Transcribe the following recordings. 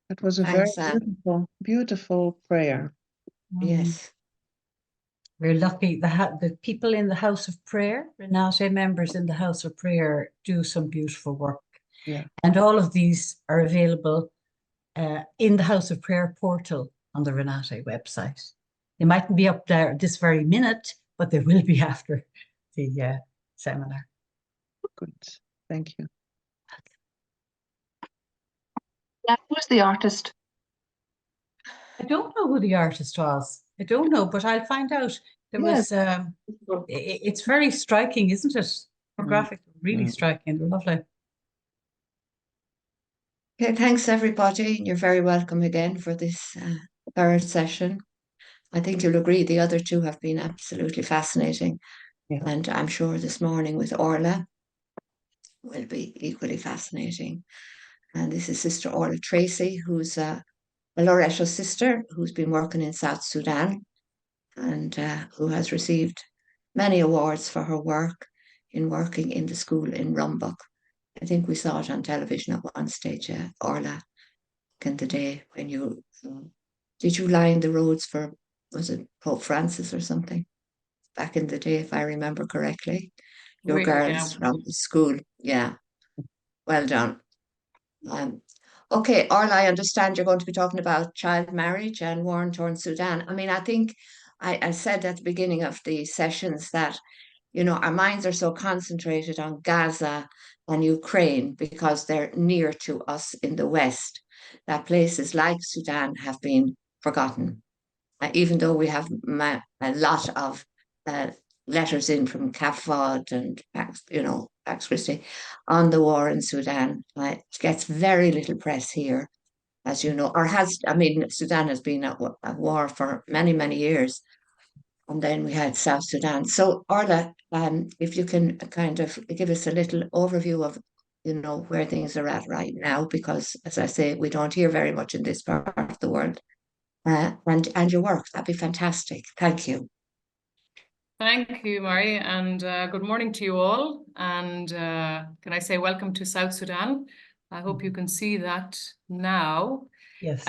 That was a very beautiful, beautiful prayer. Yes. We're lucky. The people in the House of Prayer, Renate members in the House of Prayer, do some beautiful work. Yeah. And all of these are available in the House of Prayer portal on the Renate website. They mightn't be up there this very minute, but they will be after the seminar. Good. Thank you. Who's the artist? I don't know who the artist was. I don't know, but I'll find out. There was, it's very striking, isn't it? Graphic, really striking. They're lovely. Okay, thanks everybody. You're very welcome again for this third session. I think you'll agree the other two have been absolutely fascinating. Yeah. And I'm sure this morning with Orla will be equally fascinating. And this is Sister Orla Treacy, who's a Loreto sister who's been working in South Sudan and who has received many awards for her work in working in the school in Rumbek. I think we saw it on television at one stage, Orla, in the day when you, did you line the roads for, was it Pope Francis or something? Back in the day, if I remember correctly. Your girls from the school. Yeah. Well done. Okay, Orla, I understand you're going to be talking about child marriage and war-torn Sudan. I mean, I think I said at the beginning of the sessions that, you know, our minds are so concentrated on Gaza and Ukraine because they're near to us in the West, that places like Sudan have been forgotten. Even though we have a lot of letters in from CAFOD and, you know, Pax Christi on the war in Sudan, it gets very little press here, as you know, or has, I mean, Sudan has been at war for many, many years. And then we had South Sudan. So Orla, if you can kind of give us a little overview of, you know, where things are at right now, because as I say, we don't hear very much in this part of the world. And your work, that'd be fantastic. Thank you. Thank you, Mari, and good morning to you all. And can I say welcome to South Sudan? I hope you can see that now. Yes.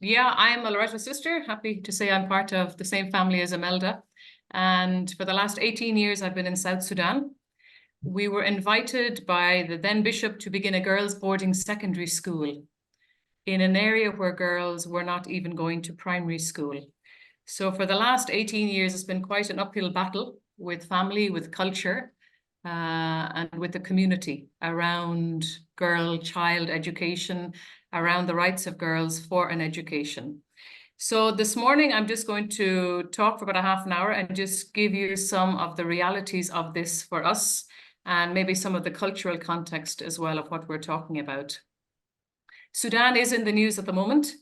Yeah, I'm a Loreto sister. Happy to say I'm part of the same family as Imelda. And for the last 18 years, I've been in South Sudan. We were invited by the then bishop to begin a girls' boarding secondary school in an area where girls were not even going to primary school. So for the last 18 years, it's been quite an uphill battle with family, with culture, and with the community around child education, around the rights of girls for an education. So this morning, I'm just going to talk for about a half an hour and just give you some of the realities of this for us, and maybe some of the cultural context as well of what we're talking about. Sudan is in the news at the moment,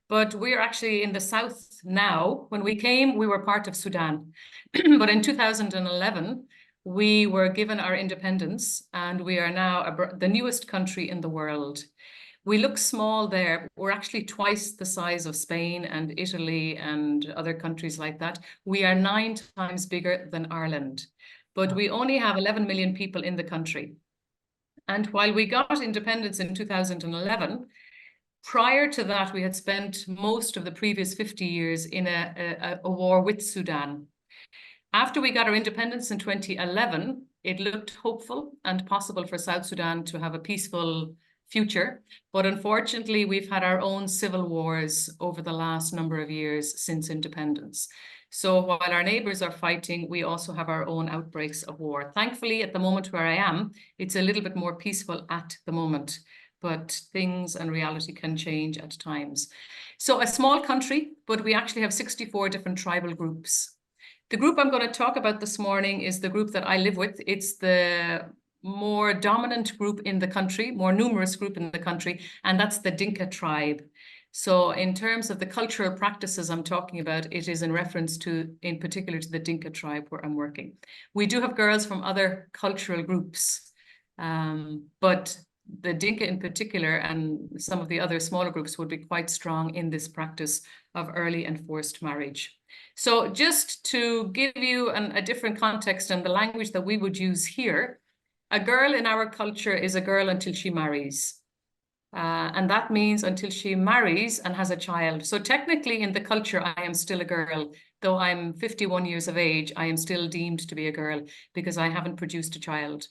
but we're actually in the south now. When we came, we were part of Sudan. But in 2011, we were given our independence, and we are now the newest country in the world. We look small there. We're actually twice the size of Spain and Italy and other countries like that. We are 9 times bigger than Ireland, but we only have 11 million people in the country. And while we got independence in 2011, prior to that, we had spent most of the previous 50 years in a war with Sudan. After we got our independence in 2011, it looked hopeful and possible for South Sudan to have a peaceful future. But unfortunately, we've had our own civil wars over the last number of years since independence. So while our neighbors are fighting, we also have our own outbreaks of war. Thankfully, at the moment where I am, it's a little bit more peaceful at the moment, but things and reality can change at times. So a small country, but we actually have 64 different tribal groups. The group I'm going to talk about this morning is the group that I live with. It's the more dominant group in the country, more numerous group in the country, and that's the Dinka tribe. So in terms of the cultural practices I'm talking about, it is in reference to, in particular, to the Dinka tribe where I'm working. We do have girls from other cultural groups, but the Dinka in particular and some of the other smaller groups would be quite strong in this practice of early and forced marriage. So just to give you a different context and the language that we would use here, a girl in our culture is a girl until she marries. And that means until she marries and has a child. So technically in the culture, I am still a girl. Though I'm 51 years of age, I am still deemed to be a girl because I haven't produced a child.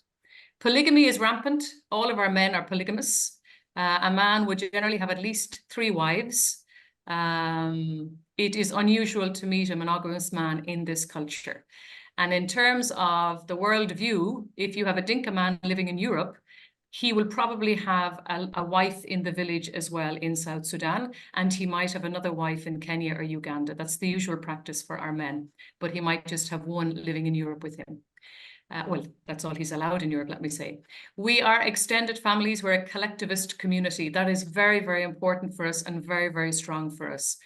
Polygamy is rampant. All of our men are polygamous. A man would generally have at least 3 wives. It is unusual to meet a monogamous man in this culture. And in terms of the world view, if you have a Dinka man living in Europe, he will probably have a wife in the village as well in South Sudan, and he might have another wife in Kenya or Uganda. That's the usual practice for our men, but he might just have one living in Europe with him. Well, that's all he's allowed in Europe, let me say. We are extended families. We're a collectivist community. That is very, very important for us and very, very strong for us.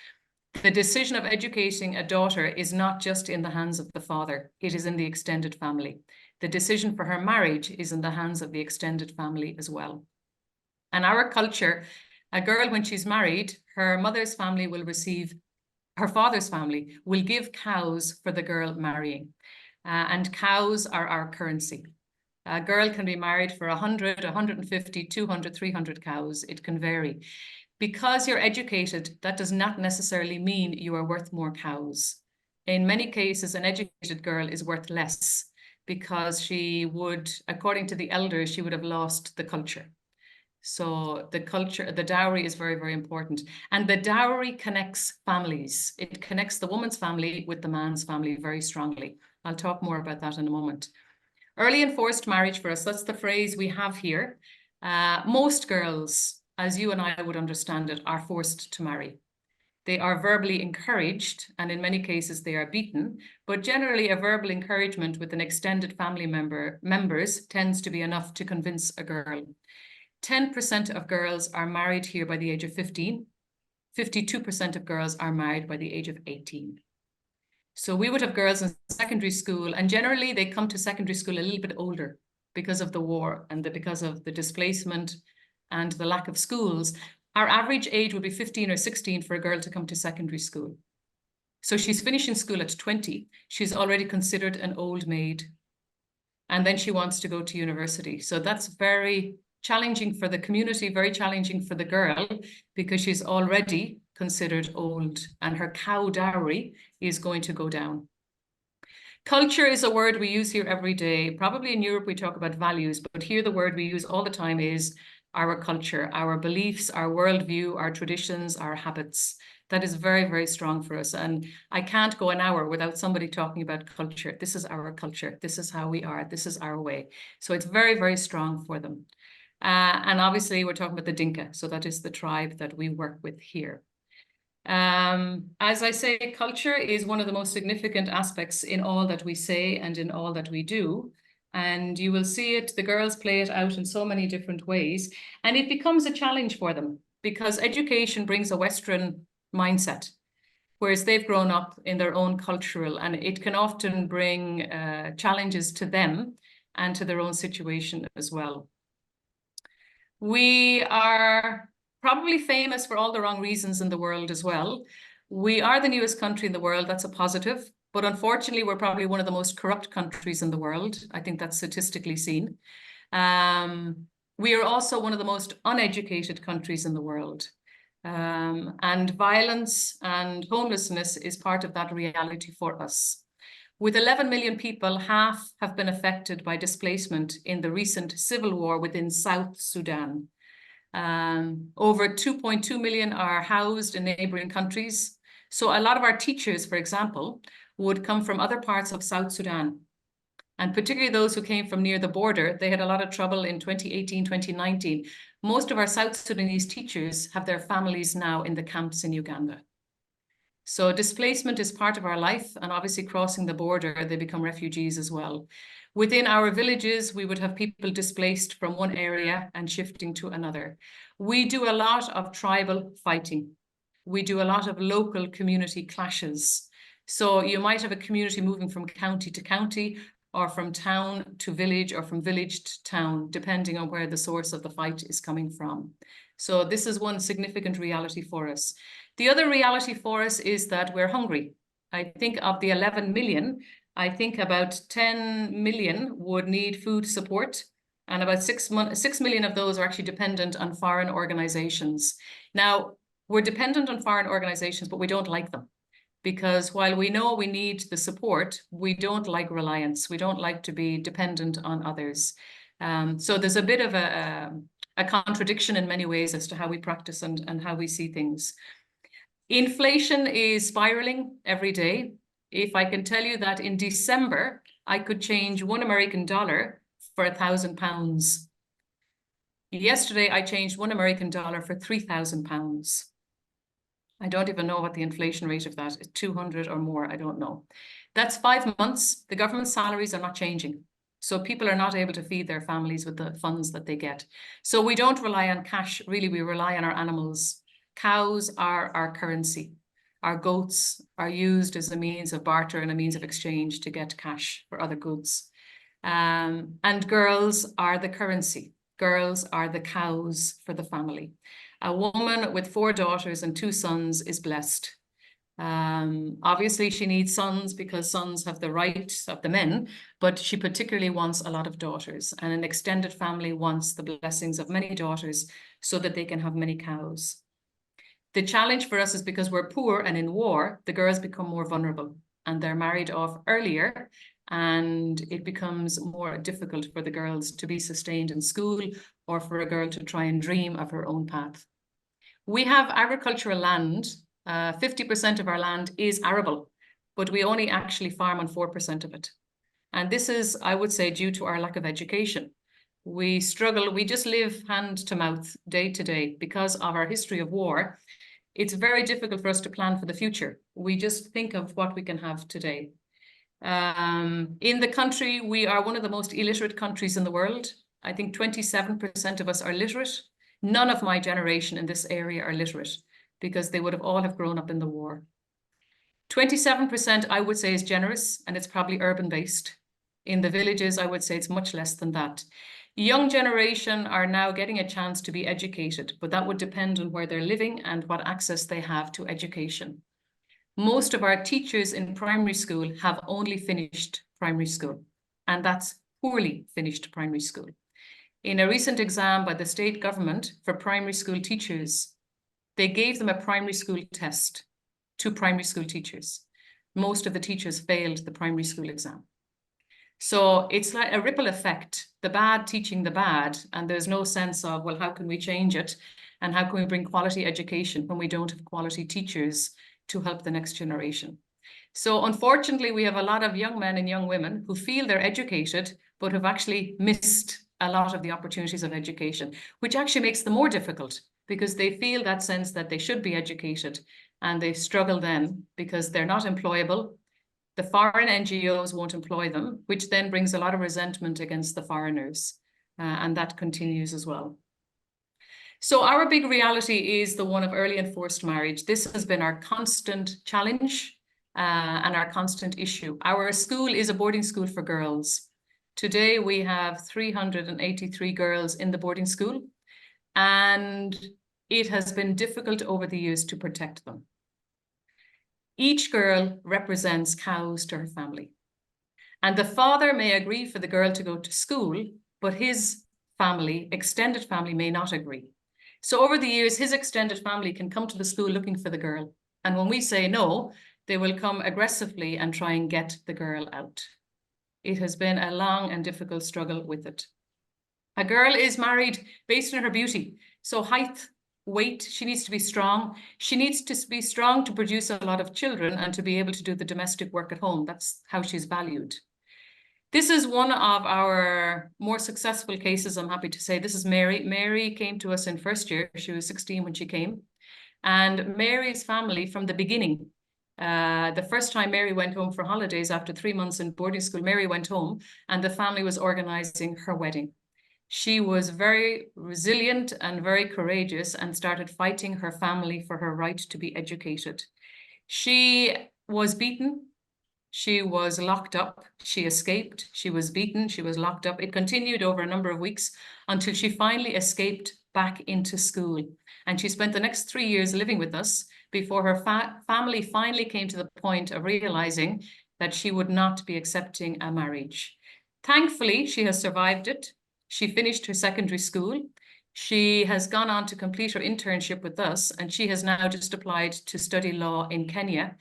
The decision of educating a daughter is not just in the hands of the father. It is in the extended family. The decision for her marriage is in the hands of the extended family as well. And our culture, a girl, when she's married, her mother's family will receive, her father's family will give cows for the girl marrying. And cows are our currency. A girl can be married for 100, 150, 200, 300 cows. It can vary. Because you're educated, that does not necessarily mean you are worth more cows. In many cases, an educated girl is worth less because she would, according to the elders, she would have lost the culture. So the culture, the dowry is very, very important. And the dowry connects families. It connects the woman's family with the man's family very strongly. I'll talk more about that in a moment. Early and forced marriage for us, that's the phrase we have here. Most girls, as you and I would understand it, are forced to marry. They are verbally encouraged, and in many cases they are beaten, but generally a verbal encouragement with an extended family members tends to be enough to convince a girl. 10% of girls are married here by the age of 15. 52% of girls are married by the age of 18. So we would have girls in secondary school, and generally they come to secondary school a little bit older because of the war and because of the displacement and the lack of schools. Our average age would be 15 or 16 for a girl to come to secondary school. So she's finishing school at 20. She's already considered an old maid. And then she wants to go to university. So that's very challenging for the community, very challenging for the girl, because she's already considered old and her cow dowry is going to go down. Culture is a word we use here every day. Probably in Europe we talk about values, but here the word we use all the time is our culture, our beliefs, our worldview, our traditions, our habits. That is very, very strong for us. And I can't go an hour without somebody talking about culture. This is our culture. This is how we are. This is our way. So it's very, very strong for them. And obviously we're talking about the Dinka. So that is the tribe that we work with here. As I say, culture is one of the most significant aspects in all that we say and in all that we do. And you will see it, the girls play it out in so many different ways. And it becomes a challenge for them because education brings a Western mindset, whereas they've grown up in their own cultural, and it can often bring challenges to them and to their own situation as well. We are probably famous for all the wrong reasons in the world as well. We are the newest country in the world, that's a positive. But unfortunately, we're probably one of the most corrupt countries in the world. I think that's statistically seen. We are also one of the most uneducated countries in the world. And violence and homelessness is part of that reality for us. With 11 million people, half have been affected by displacement in the recent civil war within South Sudan. Over 2.2 million are housed in neighboring countries. So a lot of our teachers, for example, would come from other parts of South Sudan. And particularly those who came from near the border, they had a lot of trouble in 2018, 2019. Most of our South Sudanese teachers have their families now in the camps in Uganda. So displacement is part of our life, and obviously crossing the border, they become refugees as well. Within our villages, we would have people displaced from one area and shifting to another. We do a lot of tribal fighting. We do a lot of local community clashes. So you might have a community moving from county to county, or from town to village, or from village to town, depending on where the source of the fight is coming from. So this is one significant reality for us. The other reality for us is that we're hungry. I think of the 11 million, I think about 10 million would need food support. And about 6 million of those are actually dependent on foreign organizations. Now, we're dependent on foreign organizations, but we don't like them. Because while we know we need the support, we don't like reliance. We don't like to be dependent on others. So there's a bit of a contradiction in many ways as to how we practice and how we see things. Inflation is spiraling every day. If I can tell you that in December, I could change $1 American for £1,000. Yesterday, I changed $1 American for £3,000. I don't even know what the inflation rate of that is, 200 or more, I don't know. That's 5 months. The government salaries are not changing. So people are not able to feed their families with the funds that they get. So we don't rely on cash, really, we rely on our animals. Cows are our currency. Our goats are used as a means of barter and a means of exchange to get cash for other goods. And girls are the currency. Girls are the cows for the family. A woman with 4 daughters and 2 sons is blessed. Obviously, she needs sons because sons have the rights of the men, but she particularly wants a lot of daughters, and an extended family wants the blessings of many daughters so that they can have many cows. The challenge for us is because we're poor and in war, the girls become more vulnerable and they're married off earlier, and it becomes more difficult for the girls to be sustained in school or for a girl to try and dream of her own path. We have agricultural land. 50% of our land is arable, but we only actually farm on 4% of it. And this is, I would say, due to our lack of education. We struggle, we just live hand to mouth, day to day, because of our history of war. It's very difficult for us to plan for the future. We just think of what we can have today. In the country, we are one of the most illiterate countries in the world. I think 27% of us are literate. None of my generation in this area are literate, because they would have all have grown up in the war. 27%, I would say, is generous, and it's probably urban-based. In the villages, I would say it's much less than that. Young generation are now getting a chance to be educated, but that would depend on where they're living and what access they have to education. Most of our teachers in primary school have only finished primary school, and that's poorly finished primary school. In a recent exam by the state government for primary school teachers, they gave them a primary school test to primary school teachers. Most of the teachers failed the primary school exam. So it's like a ripple effect, the bad teaching the bad, and there's no sense of, well, how can we change it? And how can we bring quality education when we don't have quality teachers to help the next generation? So unfortunately, we have a lot of young men and young women who feel they're educated, but have actually missed a lot of the opportunities of education, which actually makes them more difficult, because they feel that sense that they should be educated, and they struggle then because they're not employable. The foreign NGOs won't employ them, which then brings a lot of resentment against the foreigners, and that continues as well. So our big reality is the one of early and forced marriage. This has been our constant challenge and our constant issue. Our school is a boarding school for girls. Today we have 383 girls in the boarding school, and it has been difficult over the years to protect them. Each girl represents cows to her family. And the father may agree for the girl to go to school, but his family, extended family, may not agree. So over the years, his extended family can come to the school looking for the girl. And when we say no, they will come aggressively and try and get the girl out. It has been a long and difficult struggle with it. A girl is married based on her beauty. So height, weight, she needs to be strong. She needs to be strong to produce a lot of children and to be able to do the domestic work at home. That's how she's valued. This is one of our more successful cases, I'm happy to say. This is Mary. Mary came to us in first year. She was 16 when she came. And Mary's family from the beginning, the first time Mary went home for holidays after 3 months in boarding school, Mary went home and the family was organizing her wedding. She was very resilient and very courageous and started fighting her family for her right to be educated. She was beaten. She was locked up. She escaped. She was beaten. She was locked up. It continued over a number of weeks until she finally escaped back into school. And she spent the next 3 years living with us before her family finally came to the point of realizing that she would not be accepting a marriage. Thankfully, she has survived it. She finished her secondary school. She has gone on to complete her internship with us, and she has now just applied to study law in Kenya,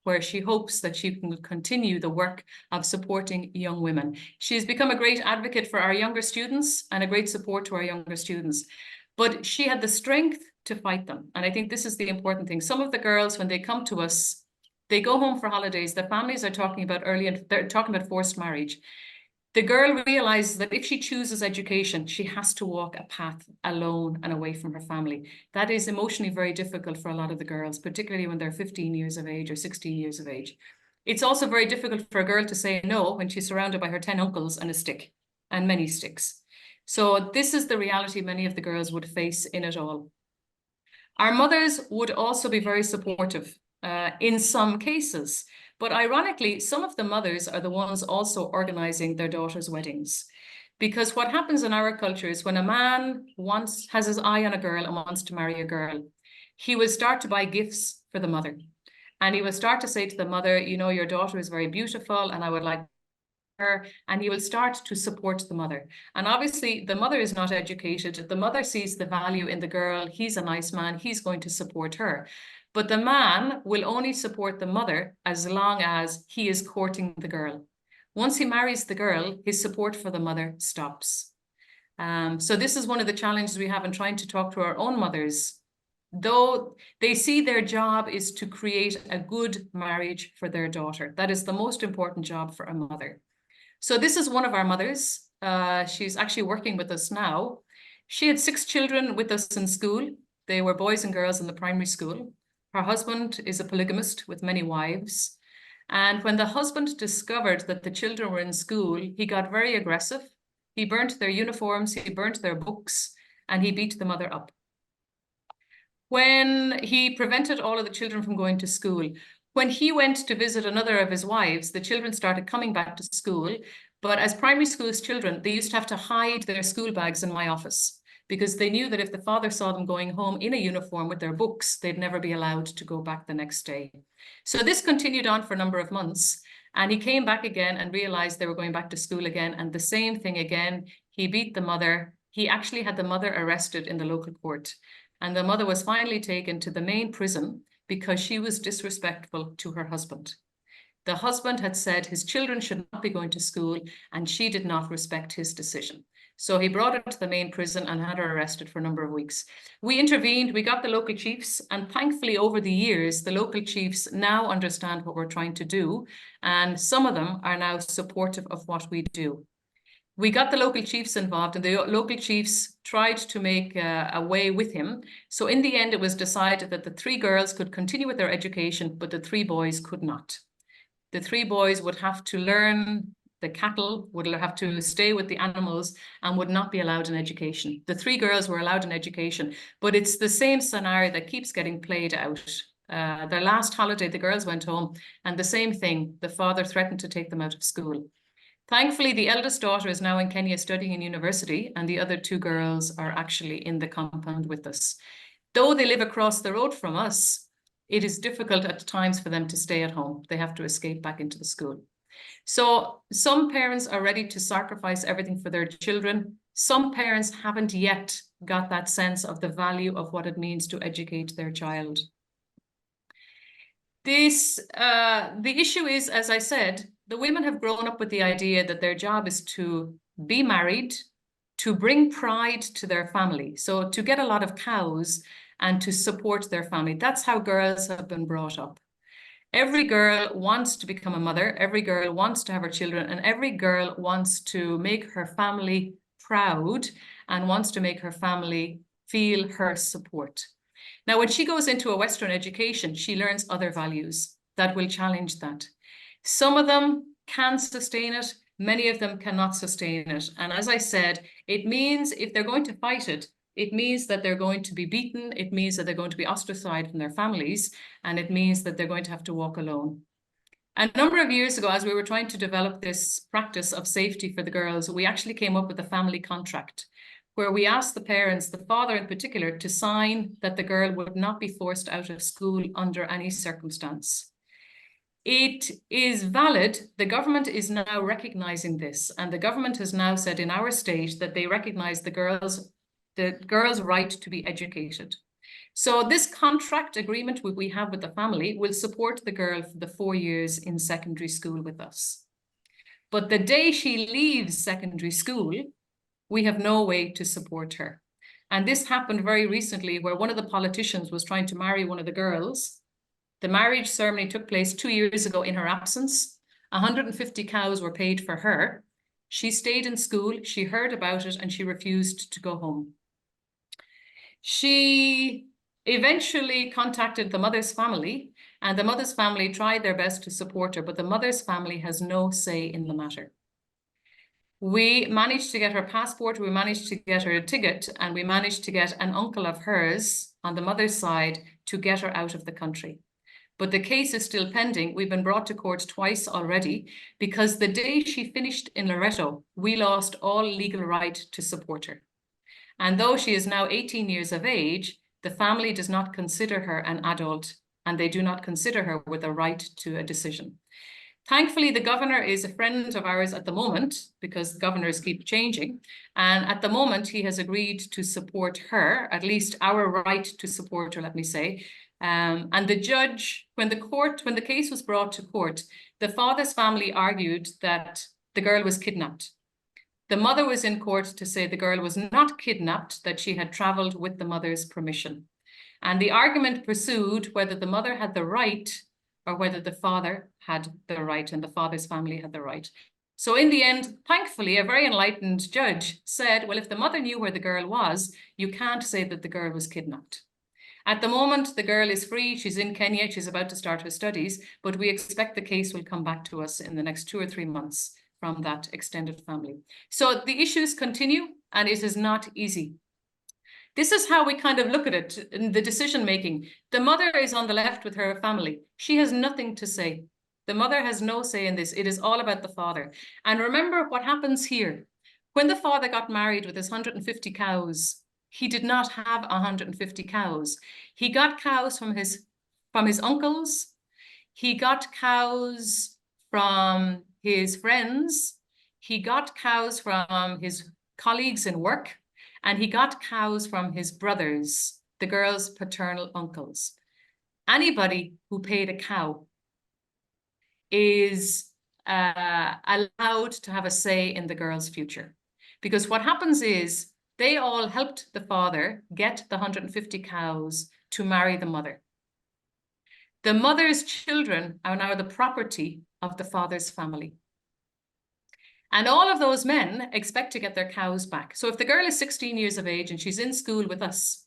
where she hopes that she can continue the work of supporting young women. She has become a great advocate for our younger students and a great support to our younger students. But she had the strength to fight them. And I think this is the important thing. Some of the girls, when they come to us, they go home for holidays. Their families are talking about they're talking about forced marriage. The girl realizes that if she chooses education, she has to walk a path alone and away from her family. That is emotionally very difficult for a lot of the girls, particularly when they're 15 years of age or 16 years of age. It's also very difficult for a girl to say no when she's surrounded by her 10 uncles and a stick, and many sticks. So this is the reality many of the girls would face in it all. Our mothers would also be very supportive in some cases. But ironically, some of the mothers are the ones also organizing their daughters' weddings. Because what happens in our culture is when a man has his eye on a girl and wants to marry a girl, he will start to buy gifts for the mother. And he will start to say to the mother, you know, your daughter is very beautiful and I would like her, and he will start to support the mother. And obviously the mother is not educated. The mother sees the value in the girl. He's a nice man. He's going to support her. But the man will only support the mother as long as he is courting the girl. Once he marries the girl, his support for the mother stops. So this is one of the challenges we have in trying to talk to our own mothers. Though they see their job is to create a good marriage for their daughter. That is the most important job for a mother. So this is one of our mothers. She's actually working with us now. She had 6 children with us in school. They were boys and girls in the primary school. Her husband is a polygamist with many wives. And when the husband discovered that the children were in school, he got very aggressive. He burnt their uniforms, he burnt their books, and he beat the mother up. When he prevented all of the children from going to school, when he went to visit another of his wives, the children started coming back to school. But as primary school's children, they used to have to hide their school bags in my office, because they knew that if the father saw them going home in a uniform with their books, they'd never be allowed to go back the next day. So this continued on for a number of months. And he came back again and realized they were going back to school again. And the same thing again, he beat the mother. He actually had the mother arrested in the local court. And the mother was finally taken to the main prison because she was disrespectful to her husband. The husband had said his children should not be going to school, and she did not respect his decision. So he brought her to the main prison and had her arrested for a number of weeks. We intervened, we got the local chiefs, and thankfully over the years, the local chiefs now understand what we're trying to do, and some of them are now supportive of what we do. We got the local chiefs involved, and the local chiefs tried to make a way with him. So in the end, it was decided that the 3 girls could continue with their education, but the 3 boys could not. The 3 boys would have to learn the cattle, would have to stay with the animals, and would not be allowed an education. The 3 girls were allowed an education, but it's the same scenario that keeps getting played out. Their last holiday, the girls went home, and the same thing, the father threatened to take them out of school. Thankfully, the eldest daughter is now in Kenya studying in university, and the other 2 girls are actually in the compound with us. Though they live across the road from us, it is difficult at times for them to stay at home. They have to escape back into the school. So some parents are ready to sacrifice everything for their children. Some parents haven't yet got that sense of the value of what it means to educate their child. The issue is, as I said, the women have grown up with the idea that their job is to be married, to bring pride to their family. So to get a lot of cows and to support their family. That's how girls have been brought up. Every girl wants to become a mother. Every girl wants to have her children, and every girl wants to make her family proud and wants to make her family feel her support. Now, when she goes into a Western education, she learns other values that will challenge that. Some of them can sustain it. Many of them cannot sustain it. And as I said, it means if they're going to fight it, it means that they're going to be beaten. It means that they're going to be ostracized from their families. And it means that they're going to have to walk alone. A number of years ago, as we were trying to develop this practice of safety for the girls, we actually came up with a family contract where we asked the parents, the father in particular, to sign that the girl would not be forced out of school under any circumstance. It is valid. The government is now recognizing this, and the government has now said in our state that they recognize the girl's right to be educated. So this contract agreement we have with the family will support the girl for the 4 years in secondary school with us. But the day she leaves secondary school, we have no way to support her. And this happened very recently, where one of the politicians was trying to marry one of the girls. The marriage ceremony took place 2 years ago in her absence. 150 cows were paid for her. She stayed in school, she heard about it, and she refused to go home. She eventually contacted the mother's family, and the mother's family tried their best to support her, but the mother's family has no say in the matter. We managed to get her passport, we managed to get her a ticket, and we managed to get an uncle of hers on the mother's side to get her out of the country. But the case is still pending. We've been brought to court twice already, because the day she finished in Loreto, we lost all legal right to support her. And though she is now 18 years of age, the family does not consider her an adult, and they do not consider her with a right to a decision. Thankfully, the governor is a friend of ours at the moment, because governors keep changing. And at the moment, he has agreed to support her, at least our right to support her, let me say. And the judge, when the case was brought to court, the father's family argued that the girl was kidnapped. The mother was in court to say the girl was not kidnapped, that she had traveled with the mother's permission. And the argument pursued whether the mother had the right or whether the father had the right, and the father's family had the right. So in the end, thankfully, a very enlightened judge said, well, if the mother knew where the girl was, you can't say that the girl was kidnapped. At the moment, the girl is free. She's in Kenya. She's about to start her studies, but we expect the case will come back to us in the next 2 or 3 months from that extended family. So the issues continue, and it is not easy. This is how we kind of look at it in the decision making. The mother is on the left with her family. She has nothing to say. The mother has no say in this. It is all about the father. And remember what happens here. When the father got married with his 150 cows, he did not have 150 cows. He got cows from his uncles. He got cows from his friends. He got cows from his colleagues in work. And he got cows from his brothers, the girl's paternal uncles. Anybody who paid a cow is allowed to have a say in the girl's future. Because what happens is they all helped the father get the 150 cows to marry the mother. The mother's children are now the property of the father's family. And all of those men expect to get their cows back. So if the girl is 16 years of age and she's in school with us,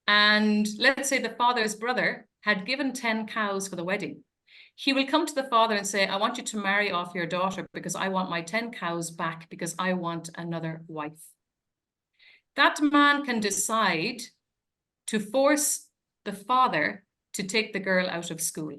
and let's say the father's brother had given 10 cows for the wedding, he will come to the father and say, I want you to marry off your daughter because I want my 10 cows back because I want another wife. That man can decide to force the father to take the girl out of school,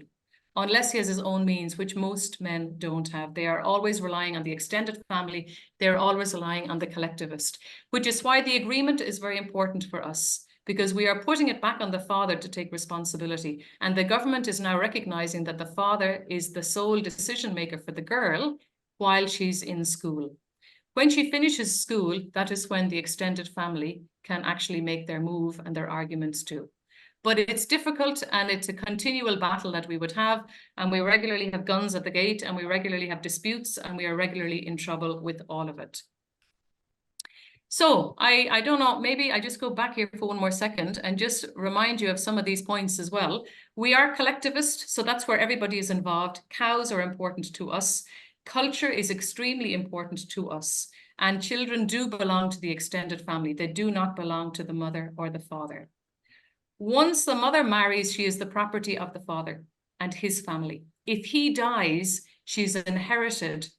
unless he has his own means, which most men don't have. They are always relying on the extended family. They're always relying on the collectivist, which is why the agreement is very important for us, because we are putting it back on the father to take responsibility. And the government is now recognizing that the father is the sole decision maker for the girl while she's in school. When she finishes school, that is when the extended family can actually make their move and their arguments too. But it's difficult, and it's a continual battle that we would have, and we regularly have guns at the gate, and we regularly have disputes, and we are regularly in trouble with all of it. So I don't know, maybe I just go back here for one more second and just remind you of some of these points as well. We are collectivist, so that's where everybody is involved. Cows are important to us. Culture is extremely important to us, and children do belong to the extended family. They do not belong to the mother or the father. Once the mother marries, she is the property of the father and his family. If he dies, she's inherited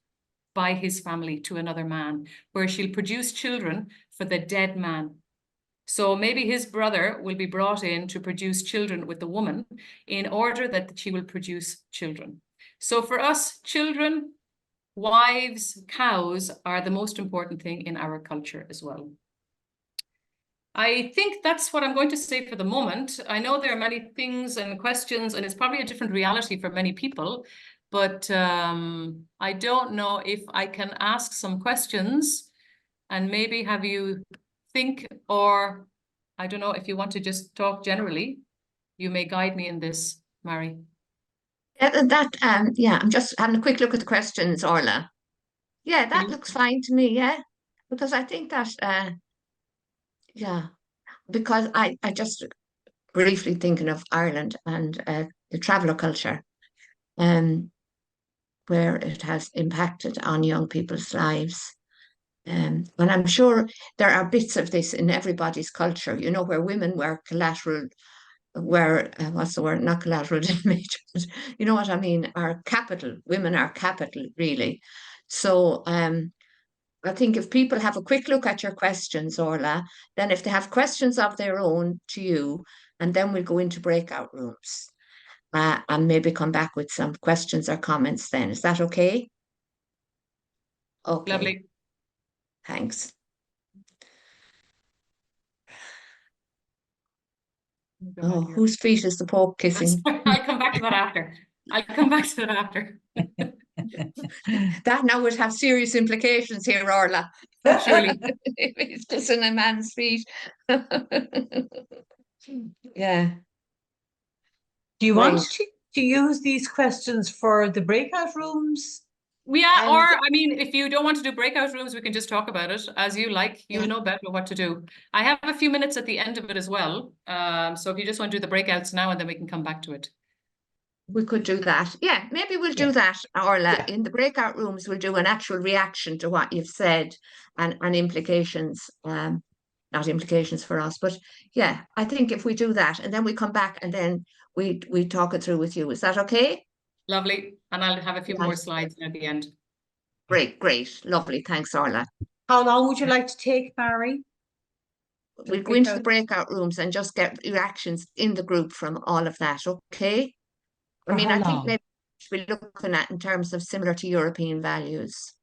by his family to another man, where she'll produce children for the dead man. So maybe his brother will be brought in to produce children with the woman in order that she will produce children. So for us, children, wives, cows are the most important thing in our culture as well. I think that's what I'm going to say for the moment. I know there are many things and questions, and it's probably a different reality for many people, but I don't know if I can ask some questions and maybe have you think, or I don't know if you want to just talk generally. You may guide me in this, Mary. Yeah, I'm just having a quick look at the questions, Orla. Yeah, that looks fine to me, yeah. Because I think that, yeah, because I just briefly thinking of Ireland and the traveller culture, where it has impacted on young people's lives. And I'm sure there are bits of this in everybody's culture, you know, where women were collateral, what's the word, not collateral damage, but you know what I mean, are capital, women are capital, really. So I think if people have a quick look at your questions, Orla, then if they have questions of their own to you, and then we'll go into breakout rooms and maybe come back with some questions or comments then. Is that okay? Okay. Lovely. Thanks. Oh, whose feet is the Pope kissing? I'll come back to that after. I'll come back to that after. That now would have serious implications here, Orla. Surely. If he's kissing a man's feet. Yeah. Do you want Right. to use these questions for the breakout rooms? Yeah, or I mean, if you don't want to do breakout rooms, we can just talk about it as you like. You know better what to do. I have a few minutes at the end of it as well. So if you just want to do the breakouts now, and then we can come back to it. We could do that. Yeah, maybe we'll do that, Orla. In the breakout rooms, we'll do an actual reaction to what you've said and implications, not implications for us, but yeah, I think if we do that and then we come back and then we talk it through with you. Is that okay? Lovely. And I'll have a few more slides at the end. Great, great. Lovely. Thanks, Orla. How long would you like to take, Mary? We'll go into the breakout rooms and just get reactions in the group from all of that, okay? I mean, I think maybe we're looking at in terms of similar to European values.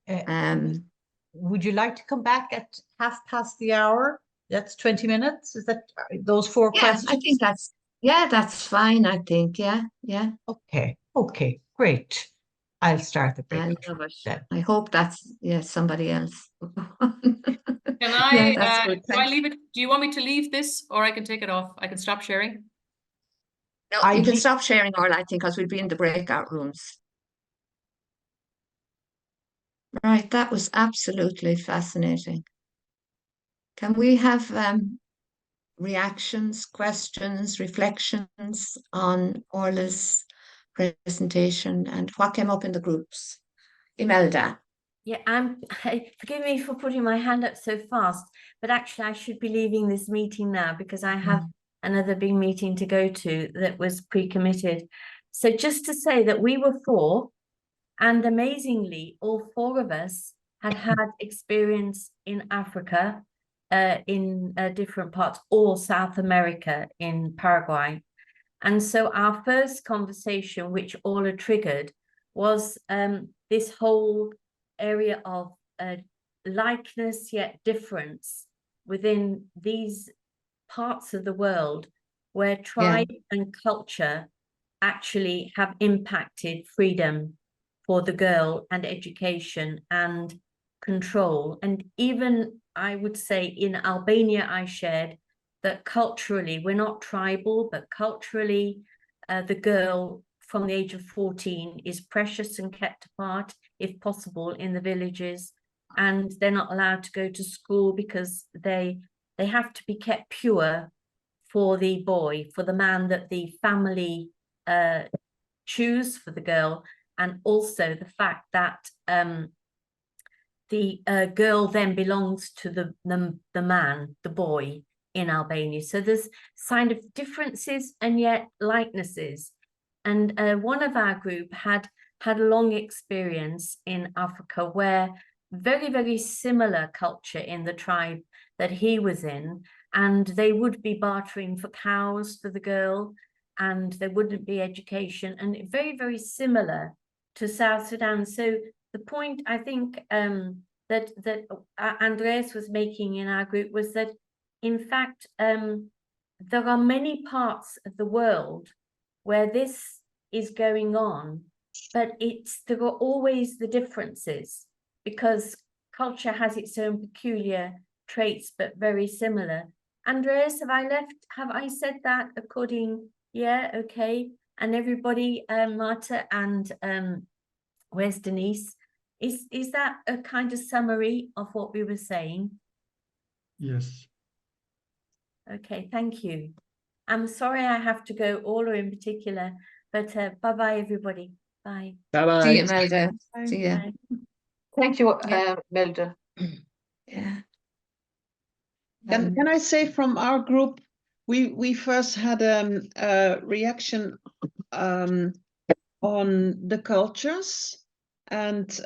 Would you like to come back at 1:30? That's 20 minutes. Is that those four questions? I think that's fine. I think, yeah. Okay, great. I'll start the breakout. I love it. I hope that's somebody else. Can I? That's good. Do I leave it? Do you want me to leave this, or I can take it off? I can stop sharing. No, you can stop sharing, Orla, I think, because we'll be in the breakout rooms. Right, that was absolutely fascinating. Can we have reactions, questions, reflections on Orla's presentation and what came up in the groups? Imelda. Yeah, forgive me for putting my hand up so fast, but actually I should be leaving this meeting now because I have another big meeting to go to that was pre-committed. So just to say that we were 4, and amazingly, all 4 of us had experience in Africa, in different parts, or South America in Paraguay. And so our first conversation, which Orla triggered, was this whole area of likeness yet difference within these parts of the world where tribe and culture actually have impacted freedom for the girl and education and control. And even I would say in Albania, I shared that culturally we're not tribal, but culturally the girl from the age of 14 is precious and kept apart, if possible, in the villages, and they're not allowed to go to school because they have to be kept pure for the boy, for the man that the family choose for the girl, and also the fact that the girl then belongs to the man, the boy in Albania. So there's kind of differences and yet likenesses. And one of our group had a long experience in Africa where very, very similar culture in the tribe that he was in, and they would be bartering for cows for the girl, and there wouldn't be education, and very, very similar to South Sudan. So the point I think that Andreas was making in our group was that, in fact, there are many parts of the world where this is going on, but there are always the differences, because culture has its own peculiar traits, but very similar. Andreas, have I said that according? Yeah, okay. And everybody, Marta and where's Denise? Is that a kind of summary of what we were saying? Yes. Okay, thank you. I'm sorry I have to go, Orla in particular, but bye-bye, everybody. Bye. Bye-bye. See you, Imelda. See you. Bye. Thank you, Yeah. Imelda. Yeah. Can I say from our group, we first had a reaction on the cultures, and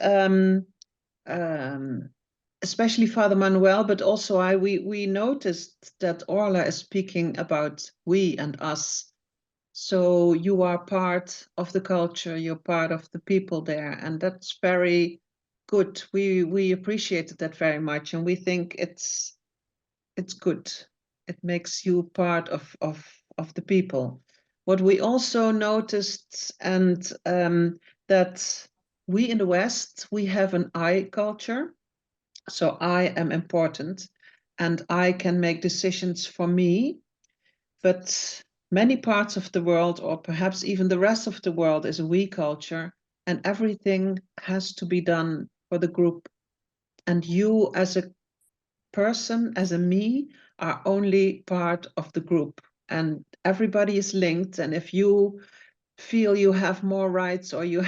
especially Father Manuel, but also we noticed that Orla is speaking about we and us. So you are part of the culture, you're part of the people there, and that's very good. We appreciated that very much, and we think it's good. It makes you part of the people. What we also noticed, and that we in the West, we have an I culture. So I am important and I can make decisions for me, but many parts of the world, or perhaps even the rest of the world, is a we culture, and everything has to be done for the group. And you as a person, as a me, are only part of the group, and everybody is linked. And if you feel you have more rights, or you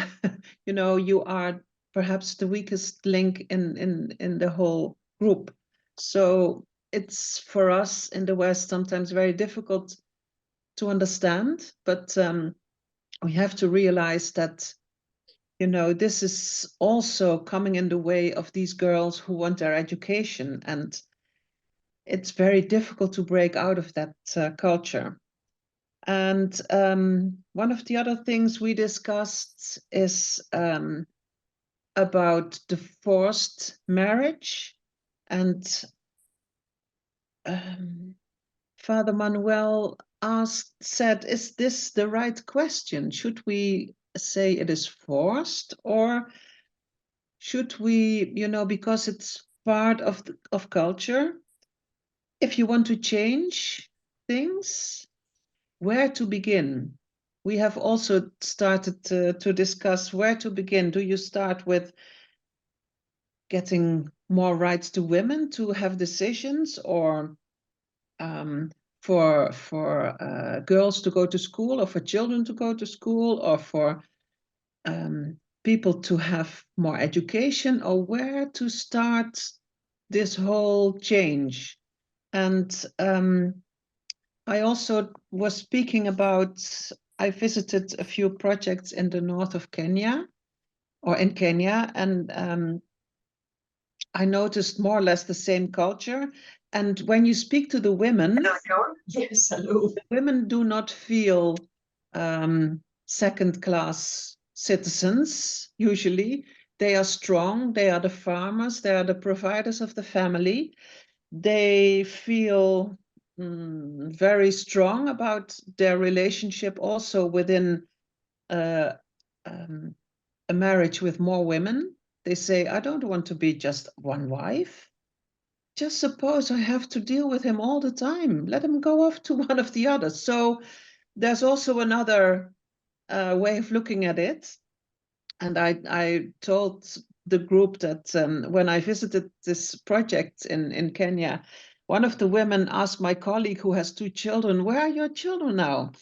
you are perhaps the weakest link in the whole group. So it's, for us in the West, sometimes very difficult to understand, but we have to realize that this is also coming in the way of these girls who want their education, and it's very difficult to break out of that culture. And one of the other things we discussed is about the forced marriage. And Father Manuel said, is this the right question? Should we say it is forced, or should we, because it's part of culture, if you want to change things, where to begin? We have also started to discuss where to begin. Do you start with getting more rights to women to have decisions, or for girls to go to school, or for children to go to school, or for people to have more education, or where to start this whole change? And I also was speaking about, I visited a few projects in the north of Kenya, or in Kenya, and I noticed more or less the same culture. And when you speak to the women, Yes, hello. the women do not feel second-class citizens, usually. They are strong, they are the farmers, they are the providers of the family. They feel very strong about their relationship also within a marriage with more women. They say, I don't want to be just one wife. Just suppose I have to deal with him all the time. Let him go off to one of the others. So there's also another way of looking at it. And I told the group that when I visited this project in Kenya, one of the women asked my colleague who has 2 children, where are your children now?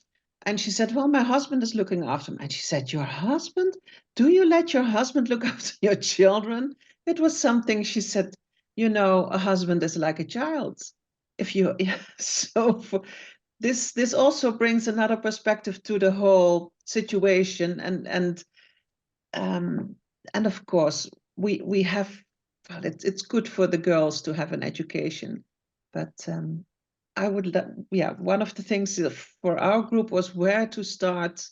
And she said, well, my husband is looking after them. And she said, your husband? Do you let your husband look after your children? It was something, she said, a husband is like a child. So this also brings another perspective to the whole situation. And of course, we have, well, it's good for the girls to have an education, but one of the things for our group was where to start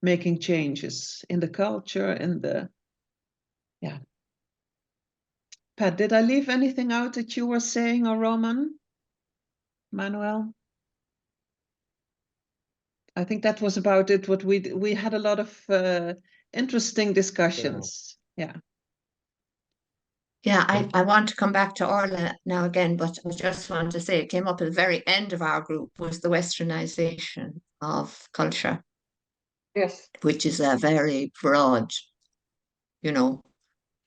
making changes in the culture, in the Pat, did I leave anything out that you were saying, or Roman? Manuel? I think that was about it. What we had a lot of interesting discussions. Yeah. Yeah, I want to come back to Orla now again, but I just want to say it came up at the very end of our group was the westernization of culture. Yes. Which is a very broad, you know,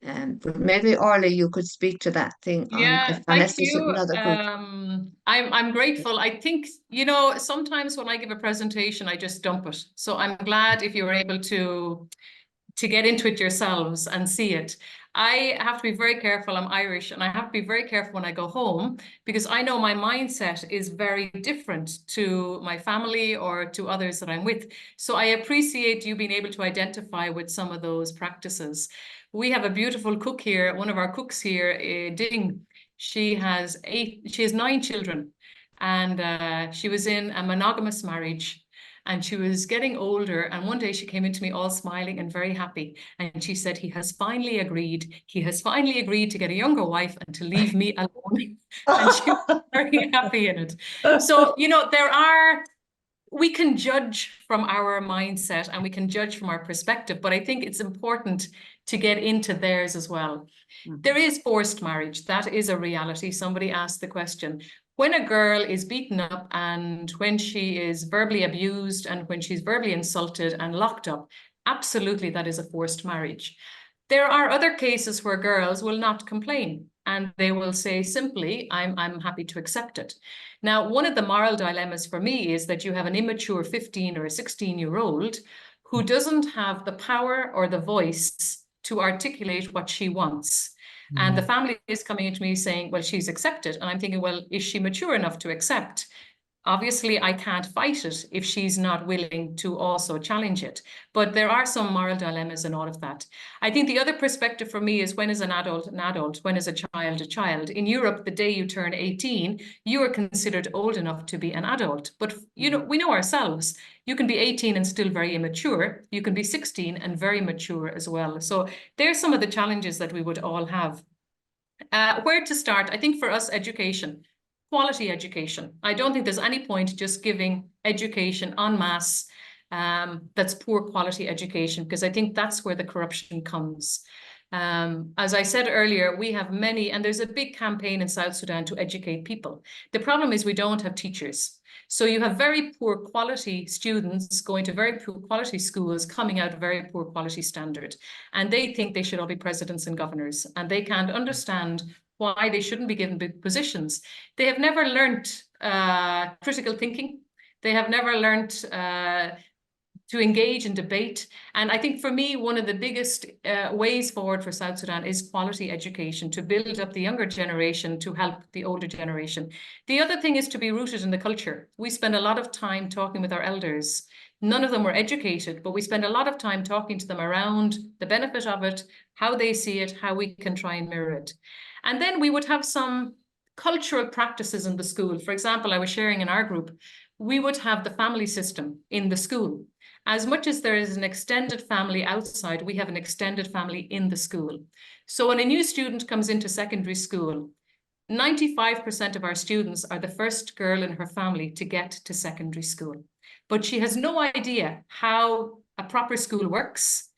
but maybe Orla, you could speak to that thing Yeah, on, thank unless there's you. another group. I'm grateful. I think, you know, sometimes when I give a presentation, I just dump it. So I'm glad if you were able to get into it yourselves and see it. I have to be very careful. I'm Irish, and I have to be very careful when I go home, because I know my mindset is very different to my family or to others that I'm with. So I appreciate you being able to identify with some of those practices. We have a beautiful cook here. One of our cooks here, Ding, she has 9 children, and she was in a monogamous marriage. And she was getting older, and one day she came into me all smiling and very happy. And she said, he has finally agreed to get a younger wife and to leave me alone. And she was very happy in it. So, you know, we can judge from our mindset and we can judge from our perspective, but I think it's important to get into theirs as well. There is forced marriage. That is a reality. Somebody asked the question. When a girl is beaten up and when she is verbally abused and when she's verbally insulted and locked up, absolutely that is a forced marriage. There are other cases where girls will not complain and they will say simply, I'm happy to accept it. Now, one of the moral dilemmas for me is that you have an immature 15 or a 16-year-old who doesn't have the power or the voice to articulate what she wants. And the family is coming into me saying, well, she's accepted. And I'm thinking, well, is she mature enough to accept? Obviously, I can't fight it if she's not willing to also challenge it. But there are some moral dilemmas in all of that. I think the other perspective for me is, when is an adult an adult? When is a child a child? In Europe, the day you turn 18, you are considered old enough to be an adult. But, you know, we know ourselves. You can be 18 and still very immature. You can be 16 and very mature as well. So there's some of the challenges that we would all have. Where to start? I think for us, education. Quality education. I don't think there's any point just giving education en masse that's poor quality education, because I think that's where the corruption comes. As I said earlier, we have many, and there's a big campaign in South Sudan to educate people. The problem is we don't have teachers. So you have very poor quality students going to very poor quality schools, coming out of very poor quality standard. And they think they should all be presidents and governors, and they can't understand why they shouldn't be given big positions. They have never learned critical thinking. They have never learned to engage in debate. And I think for me, one of the biggest ways forward for South Sudan is quality education, to build up the younger generation to help the older generation. The other thing is to be rooted in the culture. We spend a lot of time talking with our elders. None of them were educated, but we spend a lot of time talking to them around the benefit of it, how they see it, how we can try and mirror it. And then we would have some cultural practices in the school. For example, I was sharing in our group, we would have the family system in the school. As much as there is an extended family outside, we have an extended family in the school. So when a new student comes into secondary school, 95% of our students are the first girl in her family to get to secondary school. But she has no idea how a proper school works.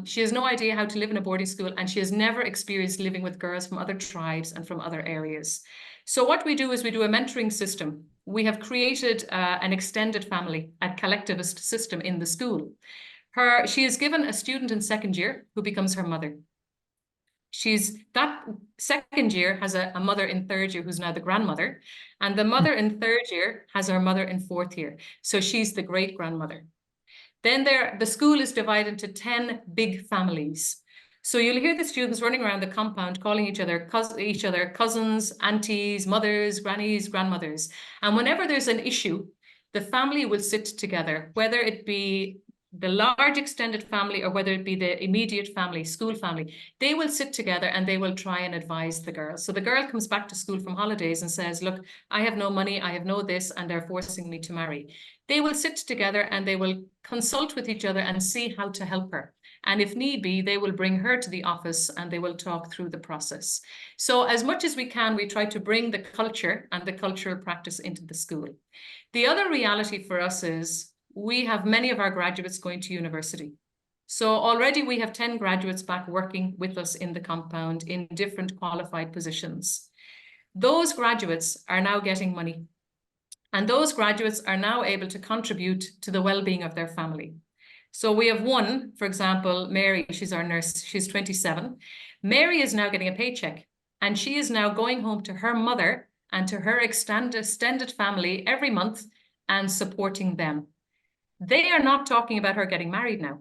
She has no idea how to live in a boarding school, and she has never experienced living with girls from other tribes and from other areas. So what we do is we do a mentoring system. We have created an extended family, a collectivist system in the school. She is given a student in second year who becomes her mother. That second year has a mother in third year who's now the grandmother, and the mother in third year has her mother in fourth year. So she's the great grandmother. Then the school is divided into 10 big families. So you'll hear the students running around the compound calling each other cousins, aunties, mothers, grannies, grandmothers. And whenever there's an issue, the family will sit together, whether it be the large extended family or whether it be the immediate family, school family. They will sit together and they will try and advise the girl. So the girl comes back to school from holidays and says, look, I have no money, I have no this, and they're forcing me to marry. They will sit together and they will consult with each other and see how to help her. And if need be, they will bring her to the office and they will talk through the process. So as much as we can, we try to bring the culture and the cultural practice into the school. The other reality for us is we have many of our graduates going to university. So already we have 10 graduates back working with us in the compound in different qualified positions. Those graduates are now getting money. And those graduates are now able to contribute to the well-being of their family. So we have one, for example, Mary, she's our nurse, she's 27. Mary is now getting a paycheck and she is now going home to her mother and to her extended family every month and supporting them. They are not talking about her getting married now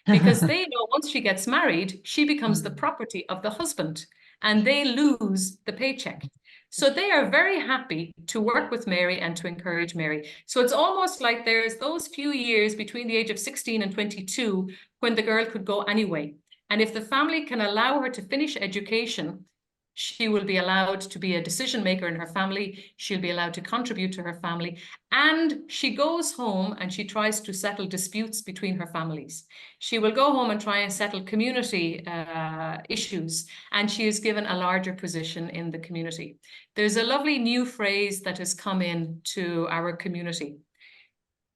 because they know once she gets married, she becomes the property of the husband and they lose the paycheck. So they are very happy to work with Mary and to encourage Mary. So it's almost like there's those few years between the age of 16 and 22 when the girl could go anyway. And if the family can allow her to finish education, she will be allowed to be a decision maker in her family. She'll be allowed to contribute to her family. And she goes home and she tries to settle disputes between her families. She will go home and try and settle community issues. And she is given a larger position in the community. There's a lovely new phrase that has come in to our community.